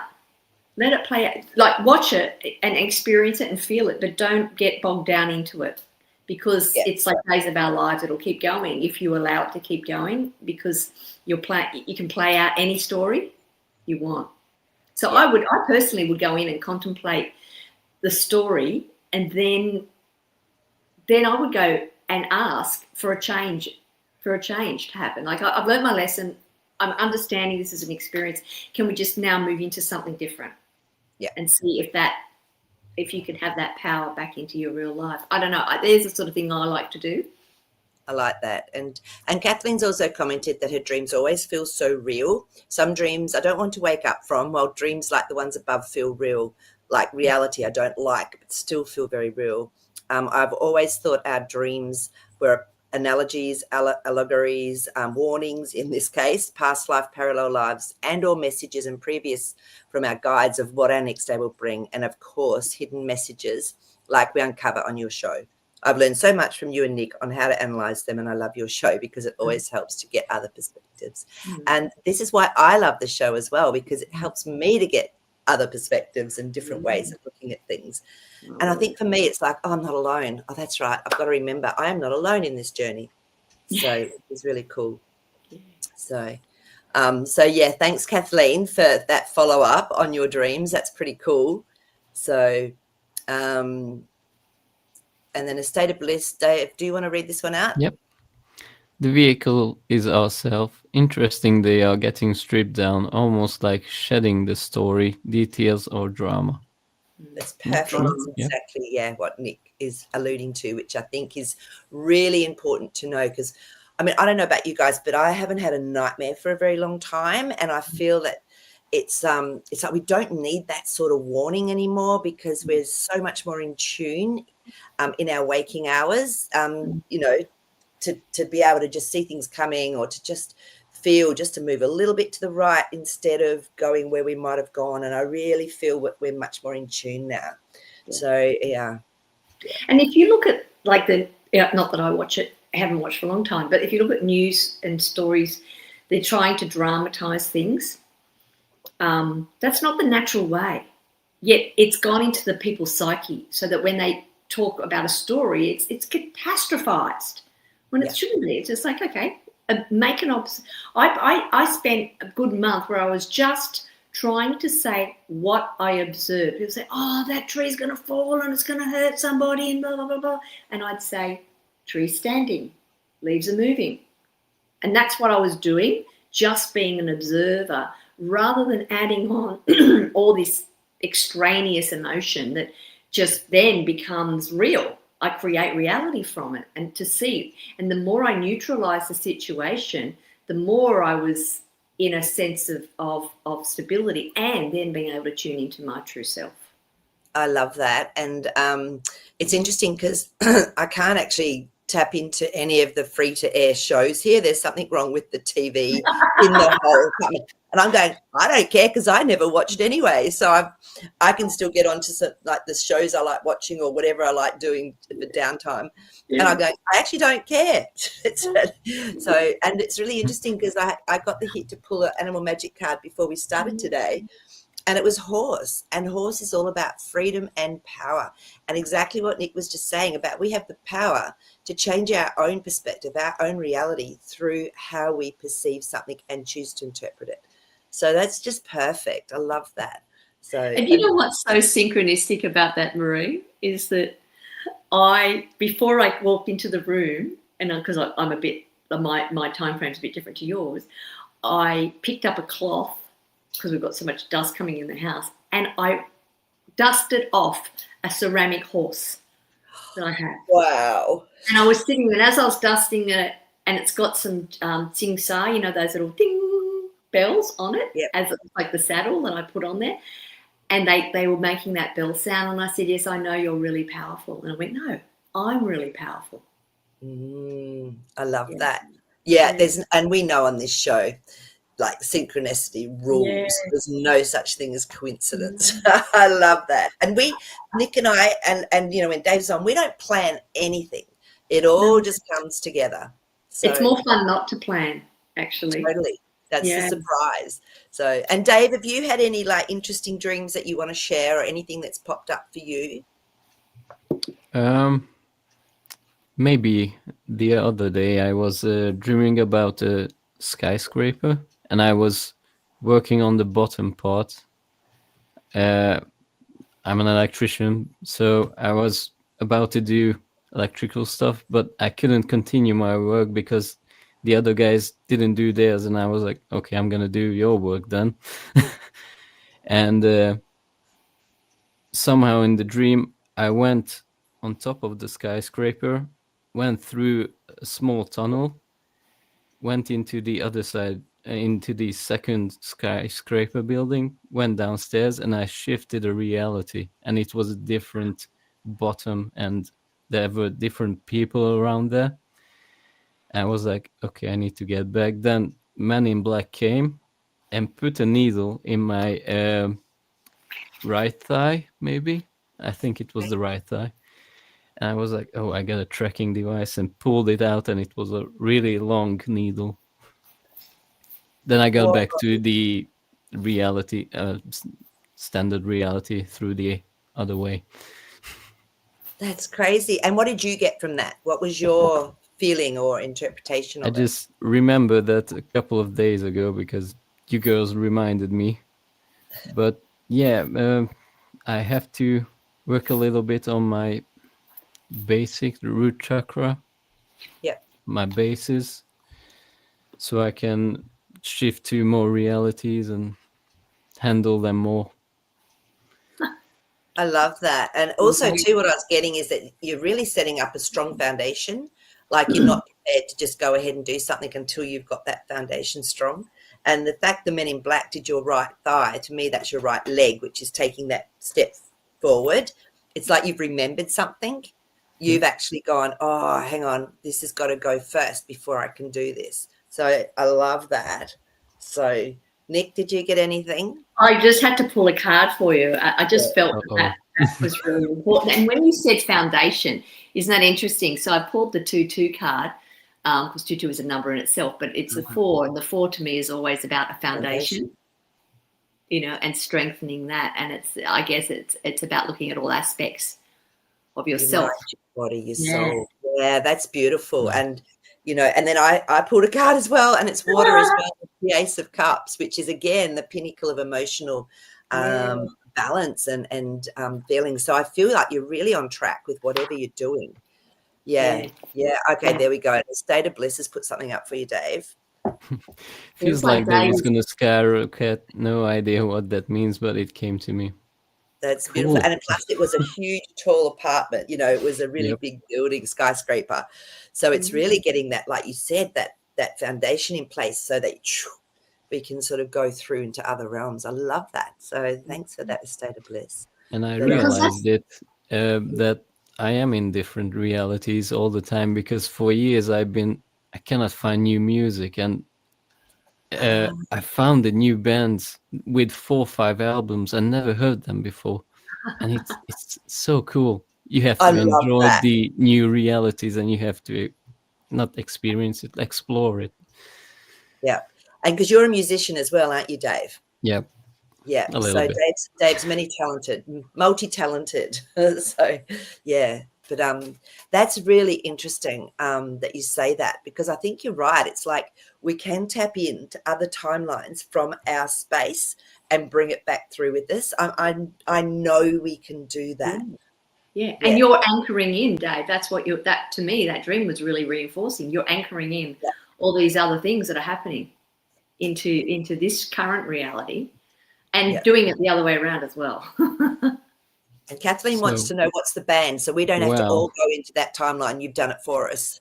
Let it play out. Like, watch it and experience it and feel it, but don't get bogged down into it, because it's like Days of Our Lives. It'll keep going if you allow it to keep going, because you can play out any story you want. So I personally would go in and contemplate the story, and then I would go and ask for a change to happen. Like, I've learned my lesson. I'm understanding this is an experience. Can we just now move into something different? Yeah. And see if you can have that power back into your real life. I don't know. There's the sort of thing I like to do. I like that. And Kathleen's also commented that her dreams always feel so real. Some dreams I don't want to wake up from, while dreams like the ones above feel real, like reality I don't like, but still feel very real. I've always thought our dreams were analogies, allegories, warnings in this case, past life, parallel lives, and or messages and previous from our guides of what our next day will bring, and of course hidden messages like we uncover on your show. I've learned so much from you and Nick on how to analyze them, and I love your show because it always helps to get other perspectives. And this is why I love the show as well, because it helps me to get other perspectives and different ways of looking at things. And I think for me, it's like, I'm not alone. Oh, that's right. I've got to remember I am not alone in this journey. So it's really cool. So thanks, Kathleen, for that follow-up on your dreams. That's pretty cool. So, and then A State of Bliss. Dave, do you want to read this one out? Yep. The vehicle is ourself. Interesting, they are getting stripped down, almost like shedding the story, details, or drama. That's perfect. That's exactly what Nick is alluding to, which I think is really important to know, because I mean, I don't know about you guys, but I haven't had a nightmare for a very long time, and I feel that it's like we don't need that sort of warning anymore, because we're so much more in tune in our waking hours, you know, to be able to just see things coming, or to just feel, just to move a little bit to the right instead of going where we might have gone. And I really feel we're much more in tune now. So, yeah. And if you look at like not that I watch it, I haven't watched for a long time, but if you look at news and stories, they're trying to dramatize things. That's not the natural way. Yet it's gone into the people's psyche, so that when they talk about a story, it's catastrophized when it shouldn't be. It's just like, okay, make an I spent a good month where I was just trying to say what I observed. People say, oh, that tree's going to fall and it's going to hurt somebody and blah, blah, blah, blah. And I'd say, tree's standing, leaves are moving. And that's what I was doing, just being an observer, rather than adding on all this extraneous emotion that just then becomes real. I create reality from it and to see. And the more I neutralize the situation, the more I was in a sense of stability, and then being able to tune into my true self. I love that. And it's interesting because I can't actually tap into any of the free-to-air shows here. There's something wrong with the TV in the whole apartment. And I'm going, I don't care because I never watched anyway. So I can still get onto some, like the shows I like watching or whatever I like doing for downtime. Yeah. And I'm going, I actually don't care. So, and it's really interesting because I got the hit to pull an Animal Magic card before we started today. And it was horse, and horse is all about freedom and power. And exactly what Nick was just saying about, we have the power to change our own perspective, our own reality through how we perceive something and choose to interpret it. So that's just perfect. I love that. So, and you know what's so synchronistic about that, Marie, is that before I walked into the room, and because I'm a bit, my time frame's a bit different to yours, I picked up a cloth because we've got so much dust coming in the house, and I dusted off a ceramic horse that I had. Wow. And I was sitting, and as I was dusting it, and it's got some sing sa, you know, those little ding bells on it, yep. as it's like the saddle that I put on there. And they were making that bell sound, and I said, yes, I know you're really powerful. And I went, no, I'm really powerful. I love that. Yeah, and we know on this show, like synchronicity rules. Yeah. There's no such thing as coincidence. I love that. And Nick and I, and you know, when Dave's on, we don't plan anything. It all just comes together. So it's more fun not to plan, actually. Totally. That's the surprise. So, and Dave, have you had any like interesting dreams that you want to share, or anything that's popped up for you? Maybe the other day I was dreaming about a skyscraper, and I was working on the bottom part. I'm an electrician, so I was about to do electrical stuff, but I couldn't continue my work because the other guys didn't do theirs, and I was like, okay, I'm gonna do your work then. And somehow in the dream, I went on top of the skyscraper, went through a small tunnel, went into the other side, into the second skyscraper building, went downstairs, and I shifted a reality, and it was a different bottom, and there were different people around there. I was like, okay, I need to get back. Then Man in Black came and put a needle in my right thigh, maybe. I think it was the right thigh. And I was like, oh, I got a tracking device, and pulled it out, and it was a really long needle. Then I got back to the reality, standard reality through the other way. That's crazy. And what did you get from that? What was your feeling or interpretation of it? I just remember that a couple of days ago because you girls reminded me. But yeah, I have to work a little bit on my basic root chakra. Yeah. My bases, so I can shift to more realities and handle them more. I love that. And also too, what I was getting is that you're really setting up a strong foundation. Like you're not prepared to just go ahead and do something until you've got that foundation strong. And the fact the Men in Black did your right thigh, to me, that's your right leg, which is taking that step forward. It's like you've remembered something. You've actually gone, oh, hang on, this has got to go first before I can do this. So I love that. So Nick, did you get anything? I just had to pull a card for you. I just felt That was really important. And when you said foundation, isn't that interesting? So I pulled the 2-2 card, because 2-2 is a number in itself, but it's a 4, and the 4 to me is always about a foundation, you know, and strengthening that. And I guess it's about looking at all aspects of yourself, your body, your soul. Yeah, that's beautiful. And you know, and then I pulled a card as well, and it's water as well, the Ace of Cups, which is again the pinnacle of emotional balance and feeling. So I feel like you're really on track with whatever you're doing. Yeah. Okay, there we go. The State of Bliss has put something up for you, Dave. Feels like Dave is gonna scare a cat. No idea what that means, but it came to me. That's beautiful. And plus it was a huge, tall apartment. You know, it was a really big building, skyscraper. So it's really getting that, like you said, that foundation in place so that we can sort of go through into other realms. I love that. So thanks for that, State of Bliss. And I realized that I am in different realities all the time, because for years I cannot find new music, and I found the new bands with 4 or 5 albums and never heard them before, and it's so cool. You have to enjoy the new realities, and you have to not experience it, explore it. Yeah, and because you're a musician as well, aren't you, Dave? Yeah. Yeah. So Dave's multi-talented. So yeah. But that's really interesting that you say that, because I think you're right. It's like we can tap into other timelines from our space and bring it back through with this. I know we can do that. Yeah. And you're anchoring in, Dave. That's what that to me, that dream was really reinforcing. You're anchoring in all these other things that are happening into this current reality, and doing it the other way around as well. And Kathleen wants to know what's the band, so we don't have to all go into that timeline. You've done it for us.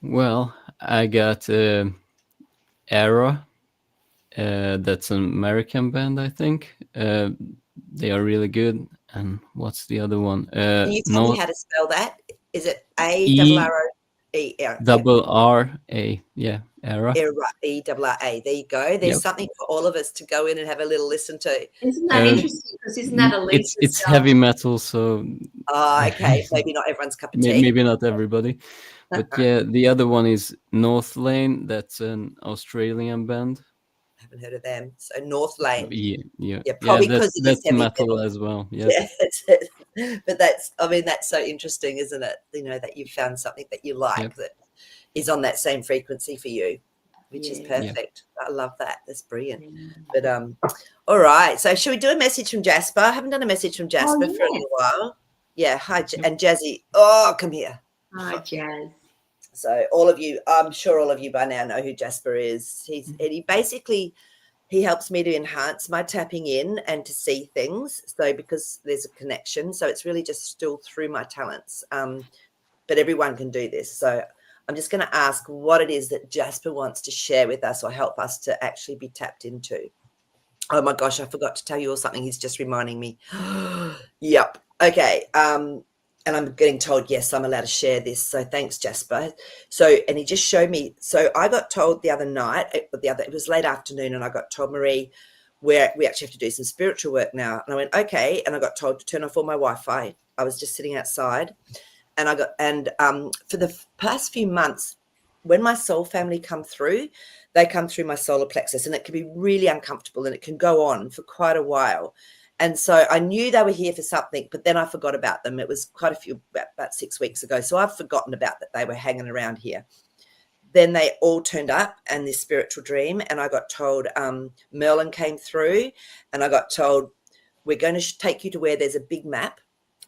Well, I got Era. That's an American band, I think. They are really good. And what's the other one? Can you tell me how to spell that? Is it A-R-R-O-E? R-R-A. Yeah, Era. E-R-R-A. There you go. There's something for all of us to go in and have a little listen to. Isn't that interesting? Because isn't that a it's heavy metal, so okay, maybe not everyone's cup of tea. Maybe not everybody. But yeah, the other one is North Lane. That's an Australian band. I haven't heard of them. So North Lane. Yeah, probably because that's metal as well. Yeah, but that's so interesting, isn't it? You know, that you've found something that you like that is on that same frequency for you, which is perfect. I love that. That's brilliant. But all right. So should we do a message from Jasper? I haven't done a message from Jasper for a little while. Yeah. Hi, and Jazzy. Oh, come here. Hi, Jazz. So all of you, I'm sure all of you by now know who Jasper is. He helps me to enhance my tapping in and to see things. So because there's a connection, so it's really just still through my talents. But everyone can do this. So I'm just going to ask what it is that Jasper wants to share with us or help us to actually be tapped into. Oh my gosh, I forgot to tell you all something. He's just reminding me. Yep. Okay. And I'm getting told, yes, I'm allowed to share this. So thanks, Jasper. So, and he just showed me. So I got told the other night, it was late afternoon, and I got told, Marie, we actually have to do some spiritual work now. And I went, okay. And I got told to turn off all my Wi-Fi. I was just sitting outside, and for the past few months, when my soul family come through, they come through my solar plexus, and it can be really uncomfortable, and it can go on for quite a while. And so I knew they were here for something, but then I forgot about them. It was quite a few, about 6 weeks ago. So I've forgotten about that they were hanging around here. Then they all turned up and this spiritual dream. And I got told Merlin came through, and I got told, we're going to take you to where there's a big map,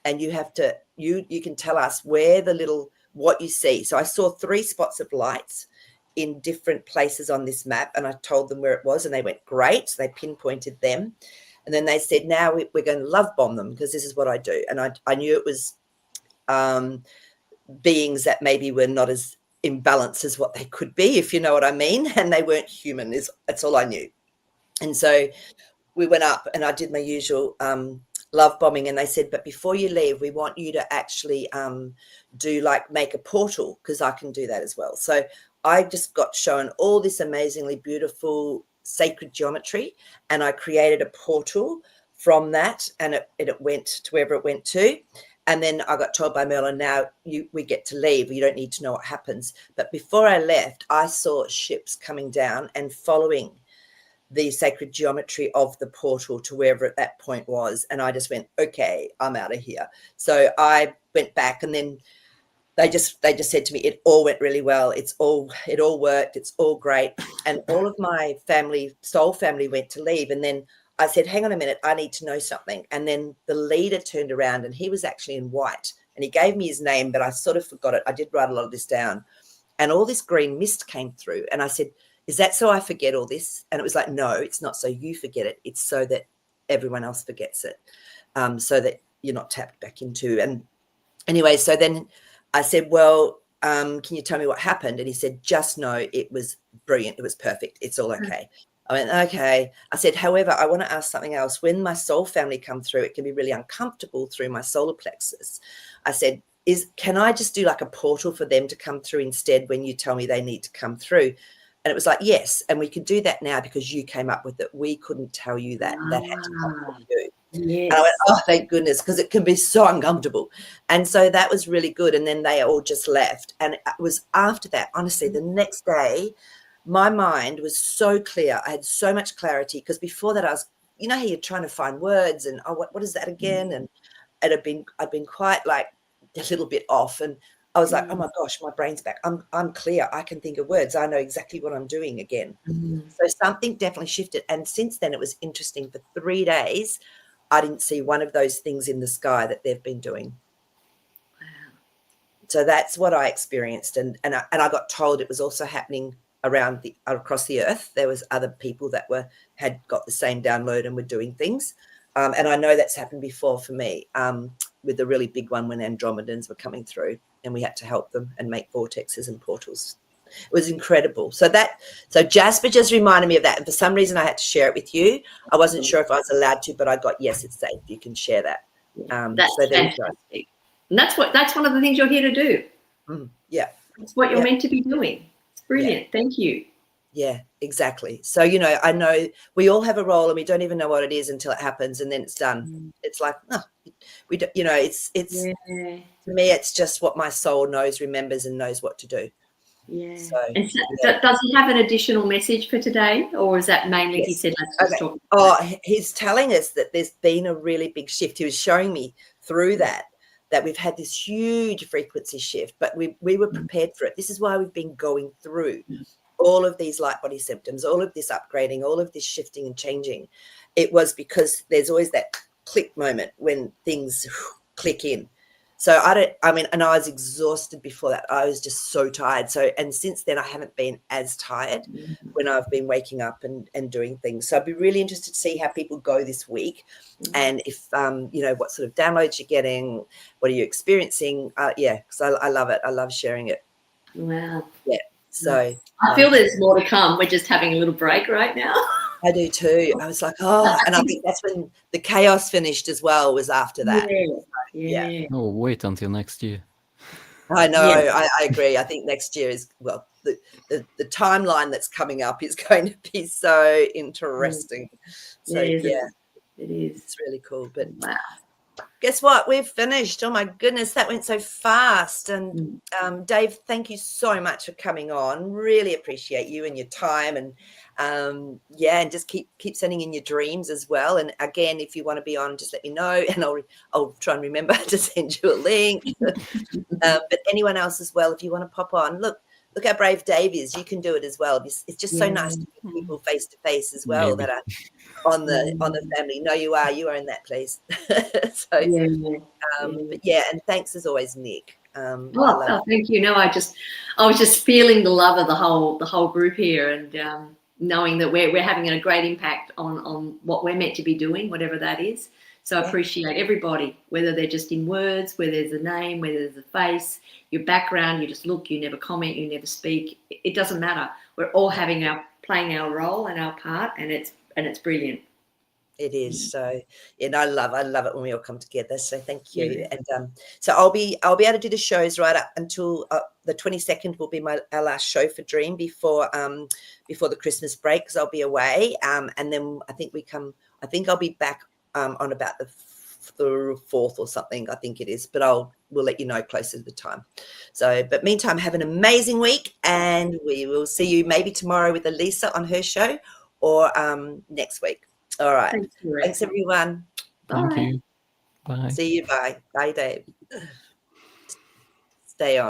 and you have to, you can tell us what you see. So I saw 3 spots of lights in different places on this map, and I told them where it was, and they went, great. So they pinpointed them. And then they said, now we're going to love bomb them, because this is what I do. And I knew it was beings that maybe were not as imbalanced as what they could be, if you know what I mean. And they weren't human. That's all I knew. And so we went up, and I did my usual love bombing. And they said, but before you leave, we want you to actually make a portal, because I can do that as well. So I just got shown all this amazingly beautiful sacred geometry, and I created a portal from that, and it went to wherever it went to. And then I got told by Merlin, now we get to leave. You don't need to know what happens. But before I left, I saw ships coming down and following the sacred geometry of the portal to wherever at that point was. And I just went, okay, I'm out of here. So I went back, and then they just said to me, it all went really well. It all worked. It's all great. And all of my family, soul family, went to leave. And then I said, hang on a minute, I need to know something. And then the leader turned around, and he was actually in white, and he gave me his name, but I sort of forgot it. I did write a lot of this down, and all this green mist came through. And I said, is that so I forget all this? And it was like, no, it's not so you forget it. It's so that everyone else forgets it, so that you're not tapped back into. And anyway, so then I said, well, can you tell me what happened? And he said, just know it was brilliant. It was perfect. It's all okay. I went, okay. I said, however, I want to ask something else. When my soul family come through, it can be really uncomfortable through my solar plexus. I said, can I just do like a portal for them to come through instead when you tell me they need to come through? And it was like, yes. And we can do that now because you came up with it. We couldn't tell you that. That had to come from you. Yes. And I went, oh, thank goodness, because it can be so uncomfortable. And so that was really good. And then they all just left. And it was after that, honestly, the next day, my mind was so clear. I had so much clarity, because before that I was, you know how you're trying to find words and, oh, what is that again? And I'd been quite like a little bit off. And I was like, oh my gosh, my brain's back. I'm clear. I can think of words. I know exactly what I'm doing again. So something definitely shifted. And since then it was interesting. For 3 days, I didn't see one of those things in the sky that they've been doing. Wow. So that's what I experienced. And I got told it was also happening across the earth. There was other people that had got the same download and were doing things. And I know that's happened before for me, with the really big one when Andromedans were coming through, and we had to help them and make vortexes and portals. It was incredible. So Jasper just reminded me of that. And for some reason I had to share it with you. I wasn't sure if I was allowed to, but I got, yes, it's safe. You can share that. That's so fantastic. And that's one of the things you're here to do. Yeah. That's what you're meant to be doing. It's brilliant. Yeah. Thank you. Yeah, exactly. So, I know we all have a role and we don't even know what it is until it happens, and then it's done. It's like, we don't, it's to me, it's just what my soul knows, remembers, and knows what to do. Yeah. Does he have an additional message for today, or is that mainly he said, let's just talk? He's telling us that there's been a really big shift. He was showing me through that we've had this huge frequency shift, but we were prepared for it. This is why we've been going through all of these light body symptoms, all of this upgrading, all of this shifting and changing. It was because there's always that click moment when things click in. So and I was exhausted before that. I was just so tired. And since then I haven't been as tired when I've been waking up and doing things. So I'd be really interested to see how people go this week, and if, what sort of downloads you're getting, what are you experiencing? Because I love it. I love sharing it. Wow. Yeah. So I feel there's more to come. We're just having a little break right now. I do too. I was like, and I think that's when the chaos finished as well, was after that. Yeah. Oh, wait until next year. I know. Yeah. I agree. I think next year is, well, the timeline that's coming up is going to be so interesting. So it is. It's really cool. But wow. Guess what? We've finished. Oh my goodness, that went so fast. And Dave, thank you so much for coming on. Really appreciate you and your time, and and just keep sending in your dreams as well. And again, if you want to be on, just let me know, and I'll try and remember to send you a link. But anyone else as well, if you want to pop on, look how brave Dave is. You can do it as well. It's just so nice to meet people face to face as well. That are on the family. No, you are in that place. So but and thanks as always, Nick. Thank you. No, I was just feeling the love of the whole group here, and knowing that we're having a great impact on what we're meant to be doing, whatever that is. So I appreciate everybody, whether they're just in words, whether there's a name, whether there's a face, your background, you just look, you never comment, you never speak. It doesn't matter. We're all playing our role and our part, and it's brilliant. It is. So, I love it when we all come together. So thank you. Yeah. And so I'll be able to do the shows right up until the 22nd will be our last show for Dream before the Christmas break, because I'll be away. And then I think I'll be back on about the 4th or something, I think it is, but we'll let you know closer to the time. So, but meantime, have an amazing week, and we will see you maybe tomorrow with Elisa on her show, or next week. All right. Thanks everyone. Thank you. Bye. See you. Bye. Bye, Dave. Stay on.